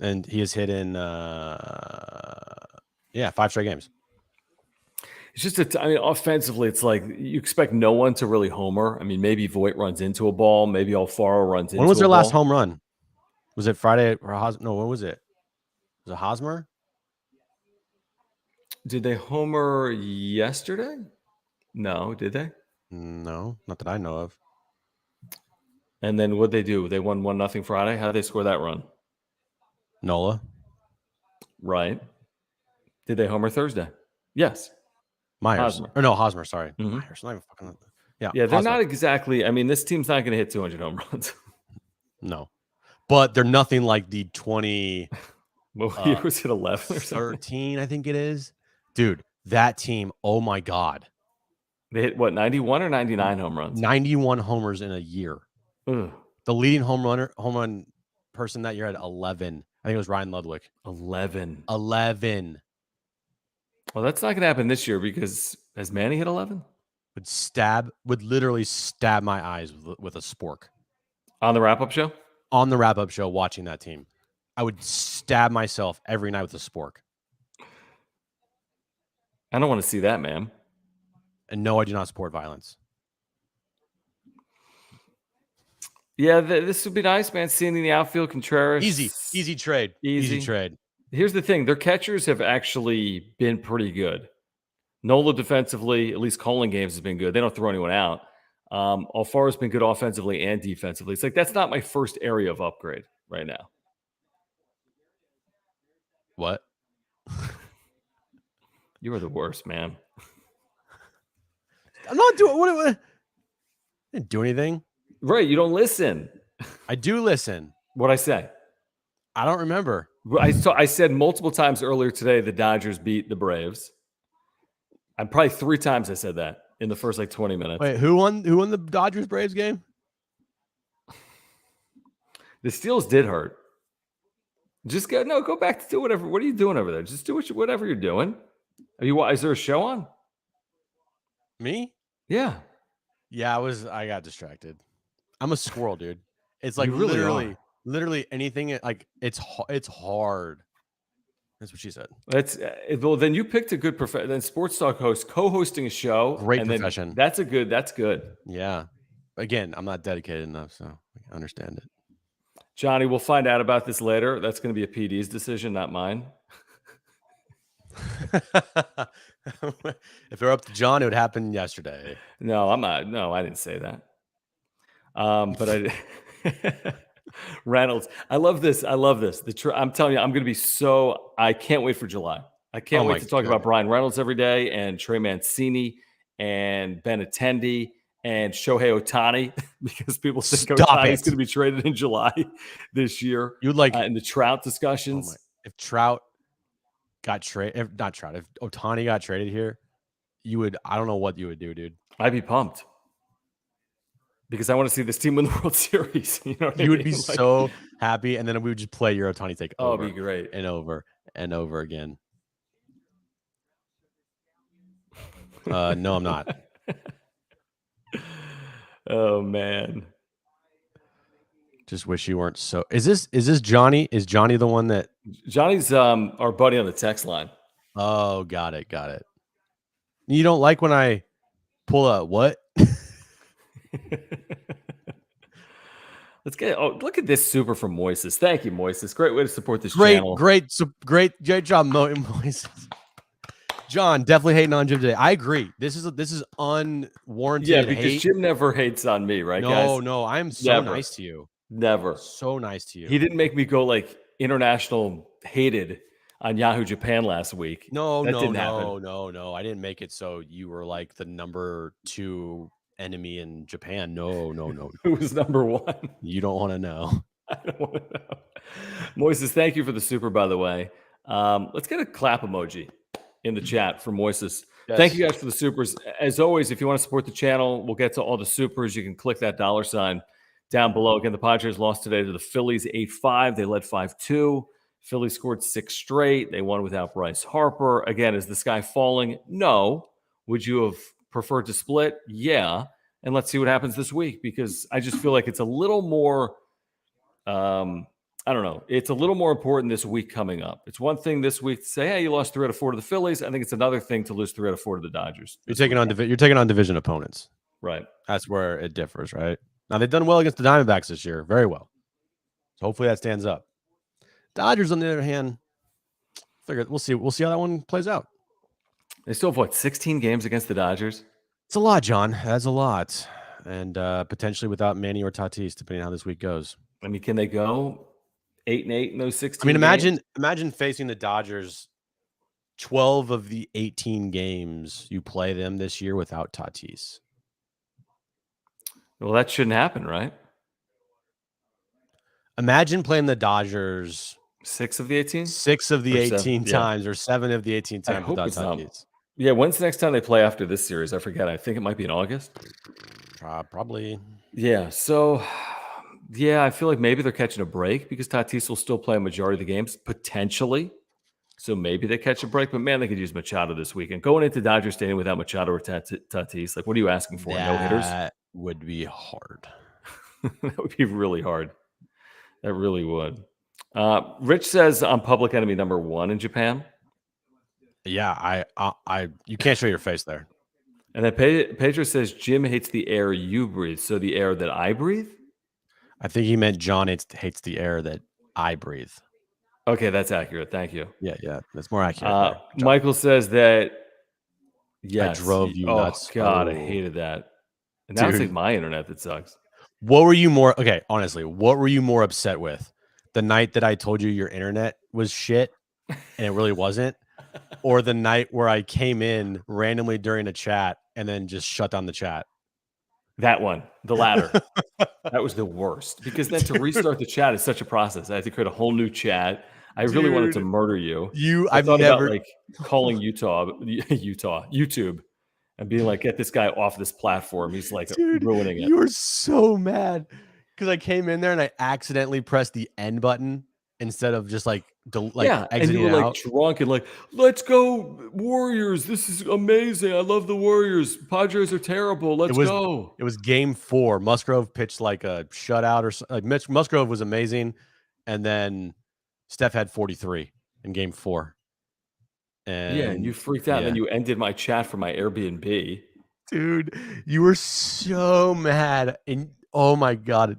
And he has hit in 5 straight games. It's just, offensively, it's like you expect no one to really homer. I mean, maybe Voit runs into a ball. Maybe Alfaro runs into a ball. When was their last home run? Was it Friday or no, when was it? Was it Hosmer? Did they homer yesterday? No, did they? No, not that I know of. And then what'd they do? They won 1-0 Friday. How did they score that run? Nola. Right. Did they homer Thursday? Yes. Myers. Hosmer. Or no, Hosmer, sorry. Mm-hmm. Myers. Not even fucking, yeah, they're Hosmer. not exactly. I mean, this team's not going to hit 200 home runs. No. But they're nothing like the 20. What year was it, 11 or 13, I think it is. Dude, that team, oh my God. They hit, 91 or 99 home runs? 91 homers in a year. Ugh. The leading home run person that year had 11. I think it was Ryan Ludwig. 11. Well, that's not going to happen this year because has Manny hit 11? Would literally stab my eyes with a spork. On the wrap-up show? On the wrap-up show, watching that team. I would stab myself every night with a spork. I don't want to see that, man. And no, I do not support violence. Yeah, this would be nice, man. Seeing in the outfield, Contreras. Easy trade. Easy trade. Here's the thing. Their catchers have actually been pretty good. Nola defensively, at least calling games, has been good. They don't throw anyone out. Alfaro's been good offensively and defensively. It's like that's not my first area of upgrade right now. What? You are the worst, man. I'm not doing what I didn't do anything. Right, you don't listen. I do listen. What'd I say? I don't remember. I said multiple times earlier today the Dodgers beat the Braves. I'm probably 3 times I said that in the first like 20 minutes. Wait, who won the Dodgers Braves game? The Steels did hurt. Just go back to do whatever. What are you doing over there? Just do whatever you're doing. Is there a show on? Me? Yeah. Yeah, I got distracted. I'm a squirrel, dude. It's like You really literally anything. Like it's hard. That's what she said. Well, then you picked a good profession. Then sports talk host co-hosting a show. Great profession. That's good. Yeah. Again, I'm not dedicated enough, so I understand it. Johnny, we'll find out about this later. That's going to be a PD's decision, not mine. If it were up to John, it would happen yesterday. No, I'm not. No, I didn't say that. But I Reynolds. I love this. I'm telling you, I'm going to be I can't wait for July. I can't wait to talk about Brian Reynolds every day and Trey Mancini and Ben Attendee and Shohei Ohtani because people think Ohtani's going to be traded in July this year. You'd like in the Trout discussions. If Trout got traded, if Ohtani got traded here, I don't know what you would do, dude. I'd be pumped because I want to see this team win the World Series. You know, you would be so happy, and then we would just play your Ohtani take over. It'd be great, and over and over again. No, I'm not. Oh man. Just wish you weren't so. Is this Johnny? Is Johnny the one that Johnny's our buddy on the text line? Oh, got it. You don't like when I pull a what? Let's get. Oh, look at this super from Moises. Thank you, Moises. Great way to support this channel. Great job, Moises. John, definitely hating on Jim today. I agree. This is unwarranted. Yeah, because hate. Jim never hates on me, right, guys? No, I'm so nice to you. Never. So nice to you. He didn't make me go like international hated on Yahoo Japan last week. No. I didn't make it so you were like the number 2 enemy in Japan. No. Who was number 1? You don't want to know. I don't want to know. Moises, thank you for the super, by the way. Let's get a clap emoji in the chat for Moises. Yes. Thank you guys for the supers. As always, if you want to support the channel, we'll get to all the supers. You can click that $sign down below. Again, the Padres lost today to the Phillies 8-5. They led 5-2. Phillies scored 6 straight. They won without Bryce Harper. Again, is the sky falling? No. Would you have preferred to split? Yeah. And let's see what happens this week because I just feel like it's a little more I don't know. It's a little more important this week coming up. It's one thing this week to say, hey, you lost 3 out of 4 to the Phillies. I think it's another thing to lose 3 out of 4 to the Dodgers. You're taking on division opponents. Right. That's where it differs, right? Now, they've done well against the Diamondbacks this year. Very well. So hopefully that stands up. Dodgers, on the other hand, we'll see how that one plays out. They still have, 16 games against the Dodgers? It's a lot, John. That's a lot. And potentially without Manny or Tatis, depending on how this week goes. I mean, can they go 8-8 in those 16 imagine facing the Dodgers 12 of the 18 games you play them this year without Tatis. Well, that shouldn't happen, right? Imagine playing the Dodgers 6 of the 18? 6 of the 18 times or 7 of the 18 times without Tatis. Yeah, when's the next time they play after this series? I forget. I think it might be in August. Probably. Yeah, so... Yeah, I feel like maybe they're catching a break because Tatis will still play a majority of the games, potentially. So maybe they catch a break. But, man, they could use Machado this weekend. Going into Dodger Stadium without Machado or Tatis, what are you asking for? No hitters? That would be hard. That would be really hard. That really would. Rich says I'm public enemy number 1 in Japan. Yeah, you can't show your face there. And then Pedro says Jim hates the air you breathe. So the air that I breathe? I think he meant John hates the air that I breathe. Okay, that's accurate. Thank you. Yeah, that's more accurate. Michael says that Yes. drove you nuts. God, I Oh, hated that. And now it's like dude. my internet that sucks. What were you more okay? Honestly, what were you more upset with? The night that I told you your internet was shit and it really wasn't, or the night where I came in randomly during a chat and then just shut down the chat? That one, the latter. That was the worst because then to Dude, restart the chat is such a process. I had to create a whole new chat. I really wanted to dude, murder you. I I've thought about never, like calling YouTube, and being like, get this guy off this platform. He's like dude, ruining it. you were so mad because I came in there and I accidentally pressed the end button instead of just like Yeah, and you exiting were like out. drunk and like, let's go Warriors. This is amazing. I love the Warriors. Padres are terrible. It Let's was go. it was game 4. Musgrove pitched like a shutout or like Mitch Musgrove was amazing, and then Steph had 43 in game 4. Yeah, and you And freaked out. And then yeah, you ended my chat for my Airbnb. dude, you were so mad, and oh my god,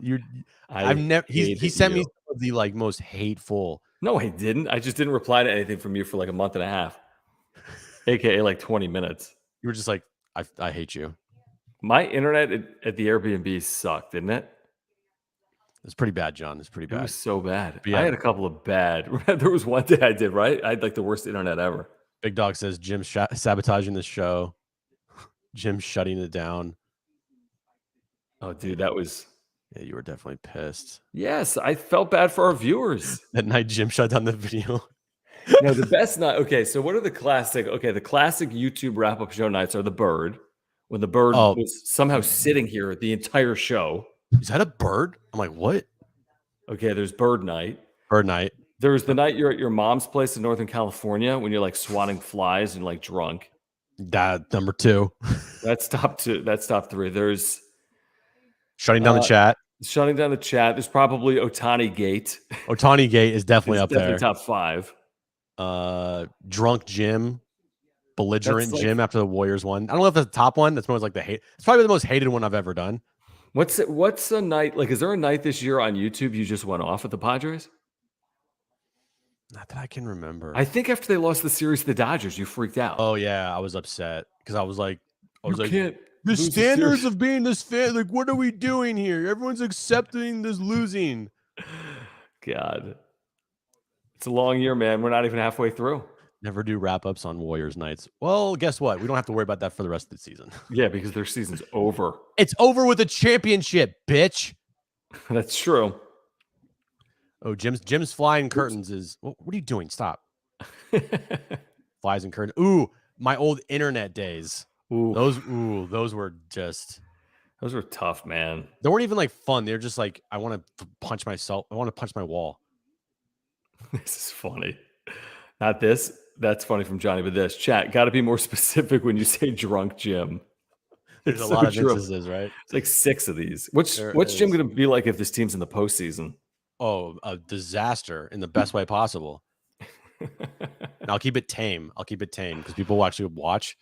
I've I never he hated sent me you. some of the like most hateful. No, I didn't. I just didn't reply to anything from you for like a month and a half, aka like 20 minutes. You were just like, I hate you. My internet at the Airbnb sucked, didn't it? It's pretty bad, John. It's pretty It was bad. so bad. But I yeah, had a couple of bad. There was one day I did right. I had like the worst internet ever. Big Dog says Jim sabotaging the show. Jim shutting it down. Oh, dude, that was. Yeah, you were definitely pissed. Yes, I felt bad for our viewers. That night, Jim shut down the video. No, the best night. Okay, so what are the classic? Okay, the classic YouTube wrap up show nights are the bird, when the bird Oh, was somehow sitting here the entire show. is that a bird? I'm like, what? Okay, there's bird night. Bird night. There's the night you're at your mom's place in Northern California when you're like swatting flies and like drunk. That number 2. That's top 2. That's top 3. There's Shutting down the chat. shutting down the chat. There's probably Otani Gate. Otani Gate is definitely It's up definitely there. top 5. Drunk Jim, belligerent That's like, Jim after the Warriors won. I don't know if that's the top one. That's more like the hate. It's probably the most hated one I've ever done. what's a night like? Is there a night this year on YouTube you just went off at the Padres? Not that I can remember. I think after they lost the series to the Dodgers, you freaked out. Oh yeah, I was upset because I was like, Can't the lose standards series. of being this fan. Like, what are we doing here? Everyone's accepting this losing. God, it's a long year, man. We're not even halfway through. Never do wrap ups on Warriors nights. Well, guess what? We don't have to worry about that for the rest of the season. Yeah, because their season's over. It's over with a championship, bitch. That's true. Oh, Jim's flying curtains is. What are you doing? Stop. Flies and curtains. Ooh, my old internet days. Ooh, Those were just. those were tough, man. They weren't even like fun. They're just like, I want to punch myself. I want to punch my wall. This is funny. Not this. That's funny from Johnny, but this. Chat, got to be more specific when you say drunk Jim. There's It's a so lot of true. instances, right? It's like 6 of these. What's There Jim is. going to be like if this team's in the postseason? Oh, a disaster in the best way possible. And I'll keep it tame. Because people will actually watch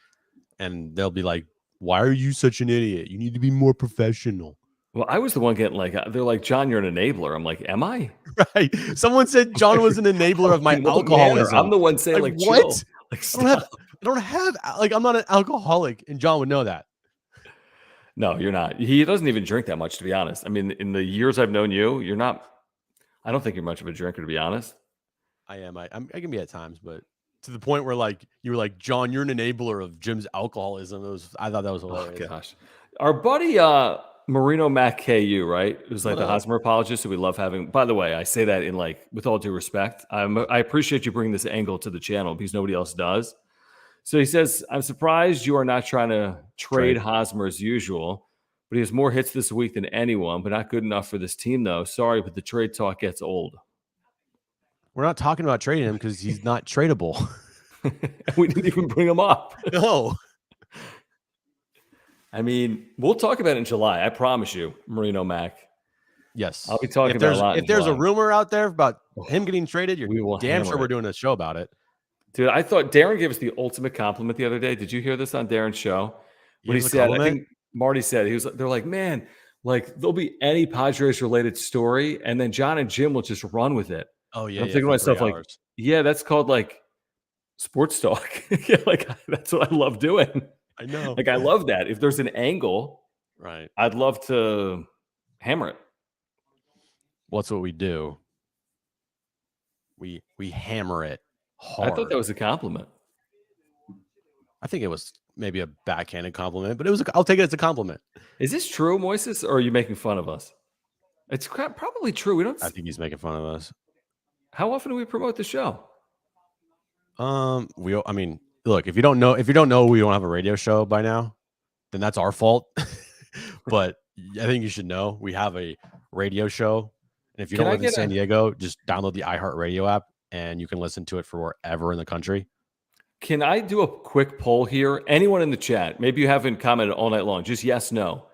and they'll be like, why are you such an idiot? You need to be more professional. Well, I was the one getting like, they're like, John, you're an enabler. I'm like, am I? Right. Someone said John was an enabler of my In what alcoholism. manner? I'm the one saying, like, what? chill. Like, I don't have, like, I'm not an alcoholic, and John would know that. No, you're not. He doesn't even drink that much, to be honest. I mean, in the years I've known you, you're not. I don't think you're much of a drinker, to be honest. I am. I can be at times, but to the point where like you were like, John, you're an enabler of Jim's alcoholism. I thought that was hilarious. Oh gosh, our buddy Marino Mac KU, right? Who's like What the up? Hosmer apologist who we love having. By the way, I say that in like with all due respect. I appreciate you bringing this angle to the channel because nobody else does. So he says, I'm surprised you are not trying to trade Hosmer as usual, but he has more hits this week than anyone, but not good enough for this team, though. Sorry, but the trade talk gets old. We're not talking about trading him because he's not tradable. We didn't even bring him up. No. I mean, we'll talk about it in July. I promise you, Marino Mac. Yes. I'll be talking about it a lot. If there's a rumor out there about him getting traded, we will damn sure hammer we're it. doing a show about it. Dude, I thought Darren gave us the ultimate compliment the other day. Did you hear this on Darren's show? When he said, I think Marty said, they're like, man, like there'll be any Padres related story, and then John and Jim will just run with it. Oh yeah. I'm thinking to myself, like, yeah, that's called like sports talk. Yeah, like that's what I love doing. I know. Like I love that. If there's an angle, Right. I'd love to hammer it. What's what we do? We hammer it hard. I thought that was a compliment. I think it was maybe a backhanded compliment, but it was. I'll take it as a compliment. Is this true, Moises, or are you making fun of us? It's probably true. We don't. I think he's making fun of us. How often do we promote the show? I mean, look, if you don't know we don't have a radio show by now, then that's our fault. But I think you should know we have a radio show. And if you don't live in San Diego, just download the iHeartRadio app and you can listen to it for wherever in the country. Can I do a quick poll here? Anyone in the chat, maybe you haven't commented all night long, just yes, no.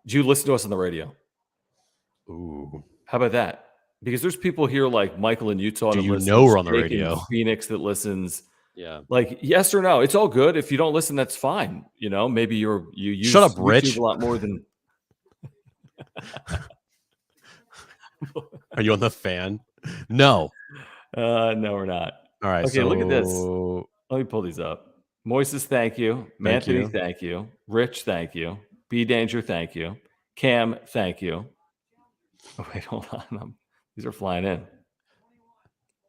Do you listen to us on the radio? Ooh. How about that? Because there's people here like Michael in Utah. Do you know we're on the radio? Phoenix that listens. Yeah. Like yes or no. It's all good. If you don't listen, that's fine. You know, maybe you use Shut up, Rich. YouTube a lot more than. Are you on the fan? No. No, we're not. All right. Okay, look at this. Let me pull these up. Moises, thank you. Anthony, thank you. Rich, thank you. B Danger, thank you. Cam, thank you. Oh, wait, hold on. These are flying in.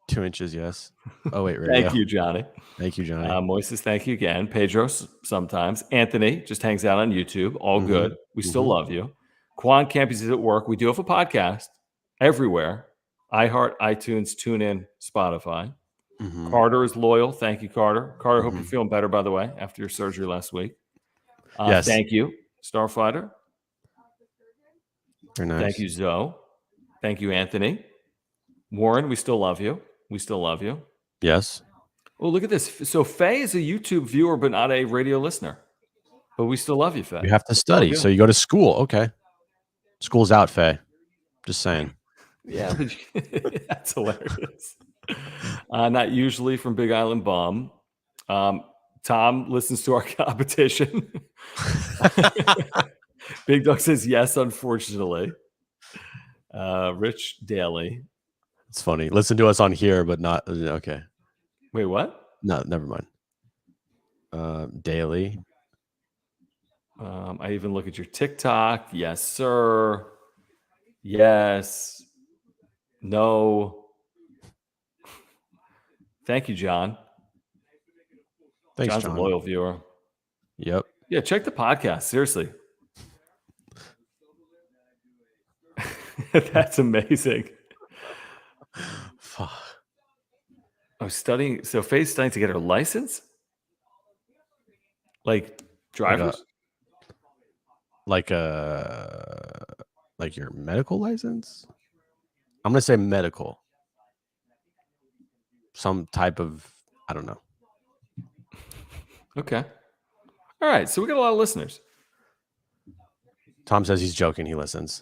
2 inches, yes. Oh, wait, radio. Thank you, Johnny. Thank you, Johnny. Moises, thank you again. Pedro, sometimes. Anthony just hangs out on YouTube. All good. We still love you. Quan Campus is at work. We do have a podcast everywhere. iHeart, iTunes, TuneIn, Spotify. Carter is loyal. Thank you, Carter. Carter, hope you're feeling better, by the way, after your surgery last week. Yes. Thank you, Starfighter. Very nice. Thank you, Zoe. Thank you, Anthony. Warren, we still love you. We still love you. Yes. Oh, look at this. So Faye is a YouTube viewer, but not a radio listener. But we still love you, Faye. You have to study, so you go to school. Okay. School's out, Faye. Just saying. Yeah, that's hilarious. Not usually from Big Island Bomb. Tom listens to our competition. Big Dog says yes, unfortunately. Rich Daly. It's funny. Listen to us on here, but not okay. Wait, what? No, never mind. Daily. I even look at your TikTok. Yes, sir. Yes. No. Thank you, John. Thanks, John's John. a loyal viewer. Yep. Yeah, check the podcast. Seriously. That's amazing. Fuck. I'm studying. So Faye's studying to get her license? Like drivers? Like your medical license? I'm gonna say medical. Some type of, I don't know. Okay. All right. So we got a lot of listeners. Tom says he's joking. He listens.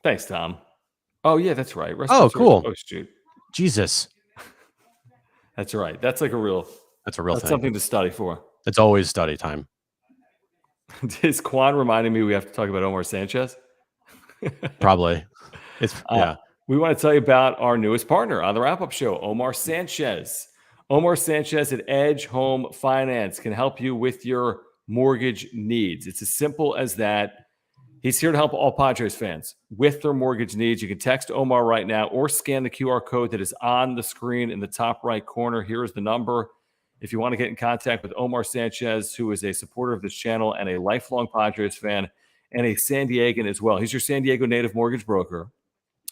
Thanks, Tom. Oh, yeah, that's right. Cool. Oh, shoot. Jesus. That's right. That's like a real. That's a real thing. Something to study for. It's always study time. Is Quan reminding me we have to talk about Omar Sanchez? Probably. It's yeah. We want to tell you about our newest partner on the wrap-up show, Omar Sanchez. Omar Sanchez at Edge Home Finance can help you with your mortgage needs. It's as simple as that. He's here to help all Padres fans with their mortgage needs. You can text Omar right now or scan the QR code that is on the screen in the top right corner. Here is the number. If you want to get in contact with Omar Sanchez, who is a supporter of this channel and a lifelong Padres fan and a San Diegan as well. He's your San Diego native mortgage broker.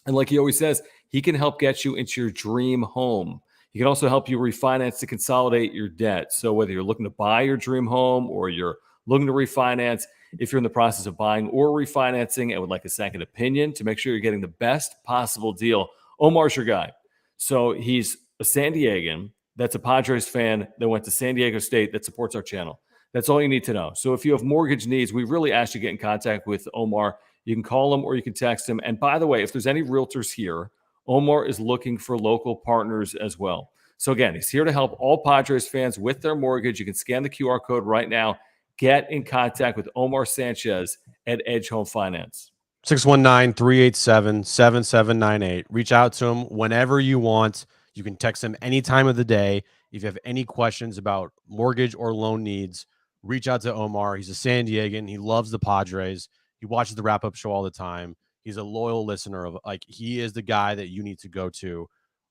And like he always says, he can help get you into your dream home. He can also help you refinance to consolidate your debt. So whether you're looking to buy your dream home or you're looking to refinance, if you're in the process of buying or refinancing and would like a second opinion to make sure you're getting the best possible deal, Omar's your guy. So he's a San Diegan that's a Padres fan that went to San Diego State that supports our channel. That's all you need to know. So if you have mortgage needs, we really ask you to get in contact with Omar. You can call him or you can text him. And by the way, if there's any realtors here, Omar is looking for local partners as well. So again, he's here to help all Padres fans with their mortgage. You can scan the QR code right now. Get in contact with Omar Sanchez at Edge Home Finance. 619-387-7798. Reach out to him whenever you want. You can text him any time of the day. If you have any questions about mortgage or loan needs, reach out to Omar. He's a San Diegan. He loves the Padres. He watches the wrap-up show all the time. He's a loyal listener of he is the guy that you need to go to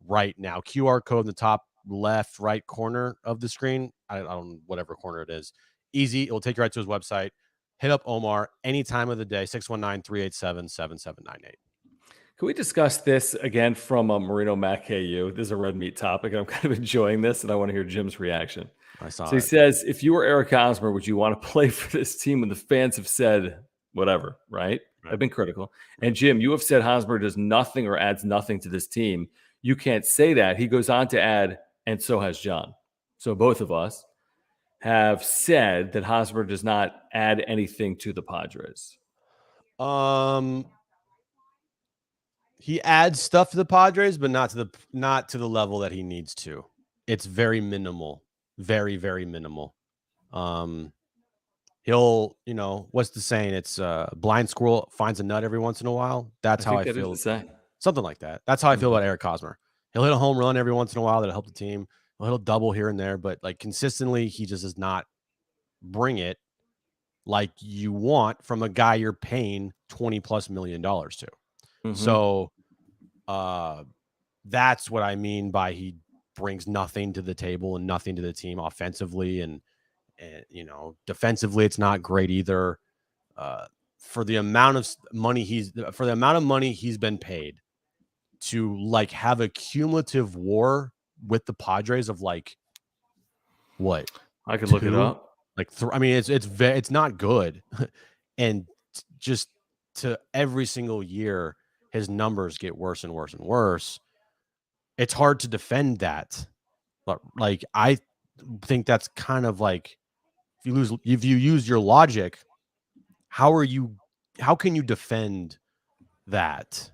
right now. QR code in the top left, right corner of the screen. I don't know, whatever corner it is. Easy. It will take you right to his website. Hit up Omar any time of the day, 619-387-7798. Can we discuss this again from Marino Mac KU? This is a red meat topic, and I'm kind of enjoying this, and I want to hear Jim's reaction. I saw So he says, if you were Eric Hosmer, would you want to play for this team when the fans have said whatever, right? I've been critical. And Jim, you have said Hosmer does nothing or adds nothing to this team. You can't say that. He goes on to add, and so has John. So both of us have said that Hosmer does not add anything to the Padres. He adds stuff to the Padres, but not to the level that he needs to. It's very minimal, very, very minimal. He'll, what's the saying? It's blind squirrel finds a nut every once in a while. That's how I feel. Something like that. That's how I feel about Eric Hosmer. He'll hit a home run every once in a while that'll help the team. He'll hit a double here and there, but like consistently, he just does not bring it like you want from a guy you're paying $20+ million to. Mm-hmm. So that's what I mean by he brings nothing to the table and nothing to the team offensively, and defensively it's not great either. For the amount of money he's been paid to like have a cumulative WAR with the Padres of like what? I could look it up. Like it's not good, and just to every single year his numbers get worse and worse and worse. It's hard to defend that, but like I think that's kind of like if you use your logic, how can you defend that?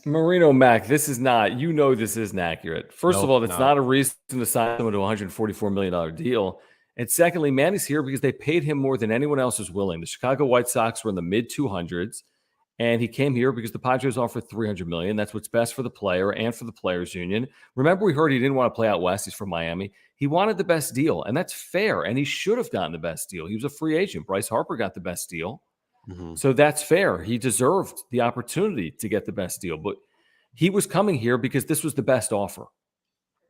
Marino Mac, this isn't accurate. First of all, that's not a reason to sign someone to a $144 million deal. And secondly, Manny's here because they paid him more than anyone else is willing. The Chicago White Sox were in the mid 200s, and he came here because the Padres offered $300 million. That's what's best for the player and for the players union. Remember, we heard he didn't want to play out west. He's from Miami. He wanted the best deal, and that's fair. And he should have gotten the best deal. He was a free agent. Bryce Harper got the best deal. Mm-hmm. So that's fair. He deserved the opportunity to get the best deal, but he was coming here because this was the best offer.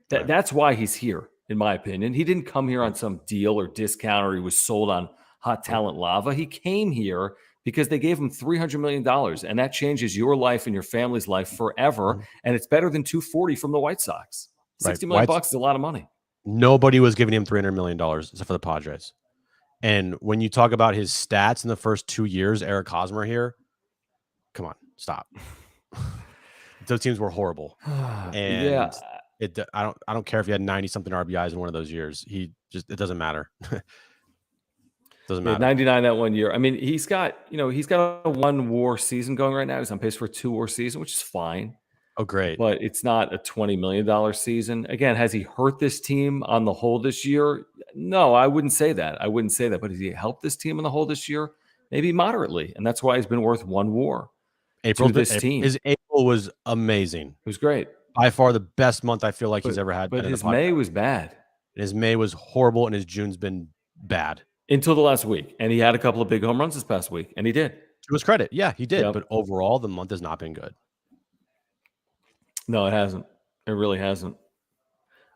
That's why he's here, in my opinion. He didn't come here on some deal or discount, or he was sold on hot talent lava. He came here because they gave him $300 million, and that changes your life and your family's life forever. And it's better than $240 from the White Sox. $60 million bucks is a lot of money. Nobody was giving him $300 million except for the Padres. And when you talk about his stats in the first 2 years, Eric Hosmer here, come on, stop. Those teams were horrible. And I don't care if he had 90-something RBIs in one of those years. It doesn't matter. Doesn't matter. 99 that 1 year. I mean, he's got a 1 WAR season going right now. He's on pace for a 2 WAR season, which is fine. Oh, great. But it's not a $20 million season. Again, has he hurt this team on the whole this year? No, I wouldn't say that. But has he helped this team on the whole this year? Maybe moderately. And that's why he's been worth 1 WAR. Team. His April was amazing. It was great. By far the best month I feel like he's ever had. But his May was bad. His May was horrible, and his June's been bad. Until the last week. And he had a couple of big home runs this past week, and he did. To his credit, yeah, he did. Yep. But overall, the month has not been good. No, it hasn't. It really hasn't.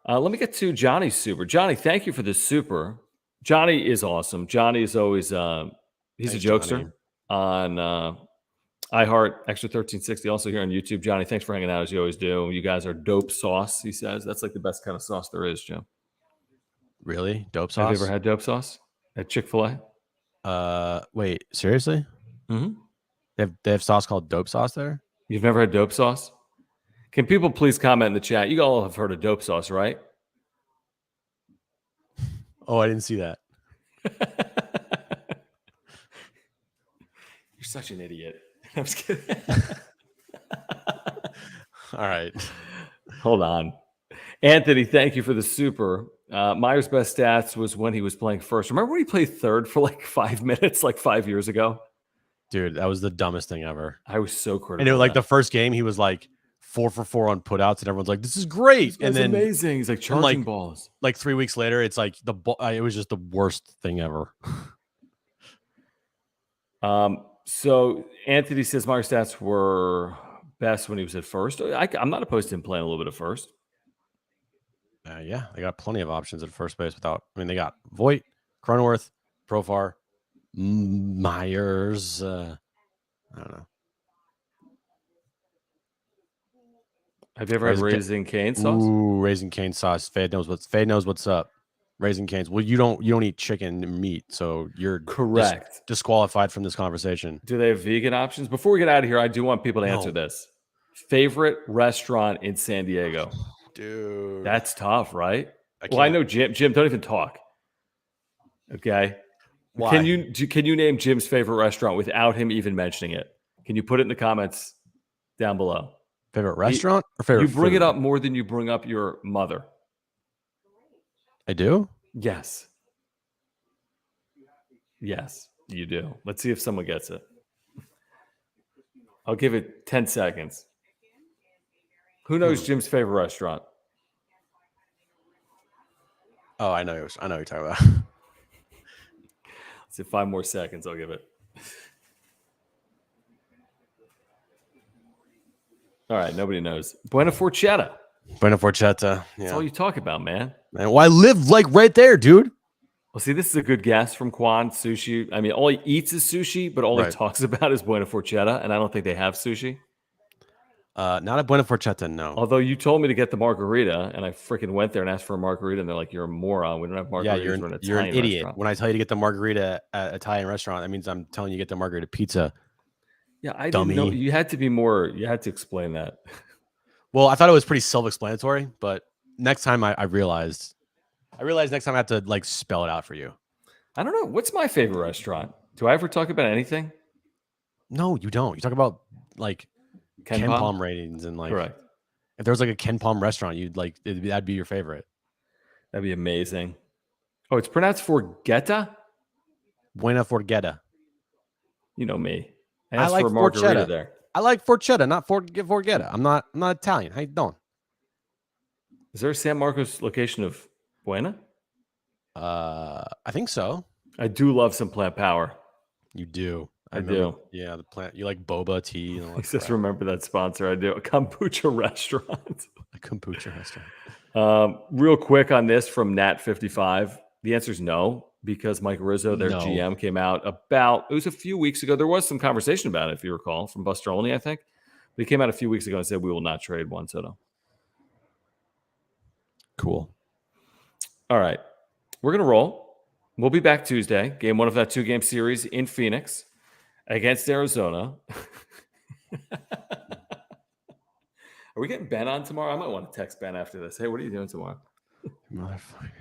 Let me get to Johnny's super. Johnny, thank you for the super. Johnny is awesome. Johnny is always he's a jokester on iHeart Extra 1360. Also here on YouTube. Johnny, thanks for hanging out as you always do. You guys are dope sauce, he says. That's like the best kind of sauce there is, Jim. Really? Dope sauce? Have you ever had dope sauce at Chick-fil-A? Wait, seriously? Mm-hmm. They have sauce called dope sauce there? You've never had dope sauce? Can people please comment in the chat? You all have heard of dope sauce, right? Oh, I didn't see that. You're such an idiot. I'm just kidding. All right. Hold on. Anthony, thank you for the super. Meyer's best stats was when he was playing first. Remember when he played third for like 5 minutes, like 5 years ago? Dude, that was the dumbest thing ever. I was so critical. And it was like the first game, he was like 4 for 4 on putouts, and everyone's like, "This is great!" And then amazing. He's like charging balls. Like 3 weeks later, it's like it was just the worst thing ever. So Anthony says my stats were best when he was at first. I'm not opposed to him playing a little bit at first. Yeah, they got plenty of options at first base without. I mean, they got Voit, Cronenworth, Profar, Myers. I don't know. Have you ever had Raising Cane sauce? Ooh, Raising Cane sauce. Fade knows what's up. Raising Cane's. Well, you don't eat chicken meat, so you're correct. Disqualified from this conversation. Do they have vegan options? Before we get out of here, I do want people to answer this. Favorite restaurant in San Diego? Dude. That's tough, right? I know Jim. Jim, don't even talk. Okay. Why? Can you name Jim's favorite restaurant without him even mentioning it? Can you put it in the comments down below? Favorite restaurant or favorite You bring food? it up more than you bring up your mother. I do? Yes. Yes, you do. Let's see if someone gets it. I'll give it 10 seconds. Who knows Jim's favorite restaurant? Oh, I know you're talking about. Let's see, 5 more seconds. I'll give it. All right, nobody knows. Buena Forchetta. Buena Forchetta. Yeah. That's all you talk about, man. Well, I live like right there, dude. Well, see, this is a good guess from Quan. Sushi. I mean, all he eats is sushi, but all he talks about is Buena Forchetta, and I don't think they have sushi. Not a Buena Forchetta, no. Although you told me to get the margarita, and I freaking went there and asked for a margarita, and they're like, "You're a moron. We don't have margaritas." Yeah, you're an idiot. Restaurant. When I tell you to get the margarita at an Italian restaurant, that means I'm telling you to get the margarita pizza. Yeah, I didn't know. You had to be more. You had to explain that. Well, I thought it was pretty self-explanatory, but next time I realized next time I have to like spell it out for you. I don't know. What's my favorite restaurant? Do I ever talk about anything? No, you don't. You talk about like Ken Palm ratings and like. Correct. If there was like a Ken Palm restaurant, that'd be your favorite. That'd be amazing. Oh, it's pronounced Forgetta? Buena Forgetta. You know me. I like for a margarita there. I like Forchetta, not Forgetta. I'm not Italian. How you doing? Is there a San Marcos location of Buena? I think so. I do love some plant power. You do. I do. Yeah, the plant. You like boba tea. And all that just remember that sponsor. I do. A kombucha restaurant. A kombucha restaurant. Real quick on this from Nat55. The answer is no, because Mike Rizzo, their GM, came out it was a few weeks ago. There was some conversation about it, if you recall, from Buster Olney, I think. But he came out a few weeks ago and said, we will not trade Juan Soto. Cool. All right. We're going to roll. We'll be back Tuesday. Game 1 of that 2-game series in Phoenix against Arizona. Are we getting Ben on tomorrow? I might want to text Ben after this. Hey, what are you doing tomorrow? Motherfucker.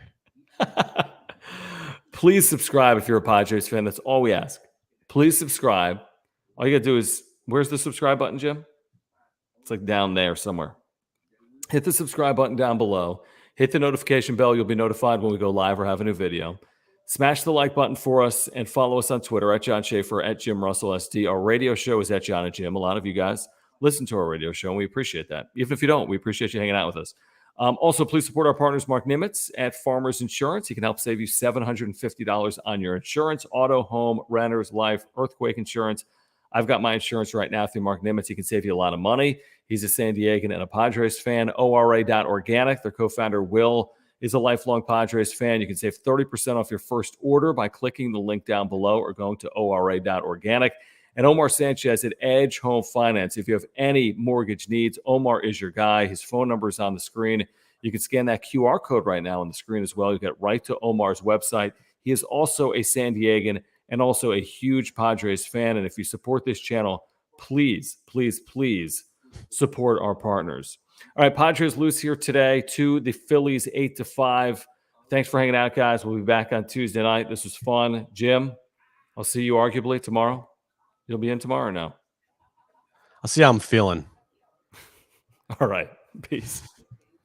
Please subscribe if you're a Padres fan. That's all we ask. Please subscribe. All you got to do is, where's the subscribe button, Jim? It's like down there somewhere. Hit the subscribe button down below. Hit the notification bell. You'll be notified when we go live or have a new video. Smash the like button for us and follow us on Twitter at John Schaefer, at Jim Russell SD. Our radio show is at John and Jim. A lot of you guys listen to our radio show, and we appreciate that. Even if you don't, we appreciate you hanging out with us. Also, please support our partners, Mark Nimitz at Farmers Insurance. He can help save you $750 on your insurance, auto, home, renters, life, earthquake insurance. I've got my insurance right now through Mark Nimitz. He can save you a lot of money. He's a San Diegan and a Padres fan. ORA.organic. Their co-founder, Will, is a lifelong Padres fan. You can save 30% off your first order by clicking the link down below or going to ORA.organic. And Omar Sanchez at Edge Home Finance. If you have any mortgage needs, Omar is your guy. His phone number is on the screen. You can scan that QR code right now on the screen as well. You get right to Omar's website. He is also a San Diegan and also a huge Padres fan. And if you support this channel, please, please, please support our partners. All right, Padres lose here today to the Phillies 8-5. Thanks for hanging out, guys. We'll be back on Tuesday night. This was fun. Jim, I'll see you arguably tomorrow. You'll be in tomorrow or no? I'll see how I'm feeling. All right. Peace.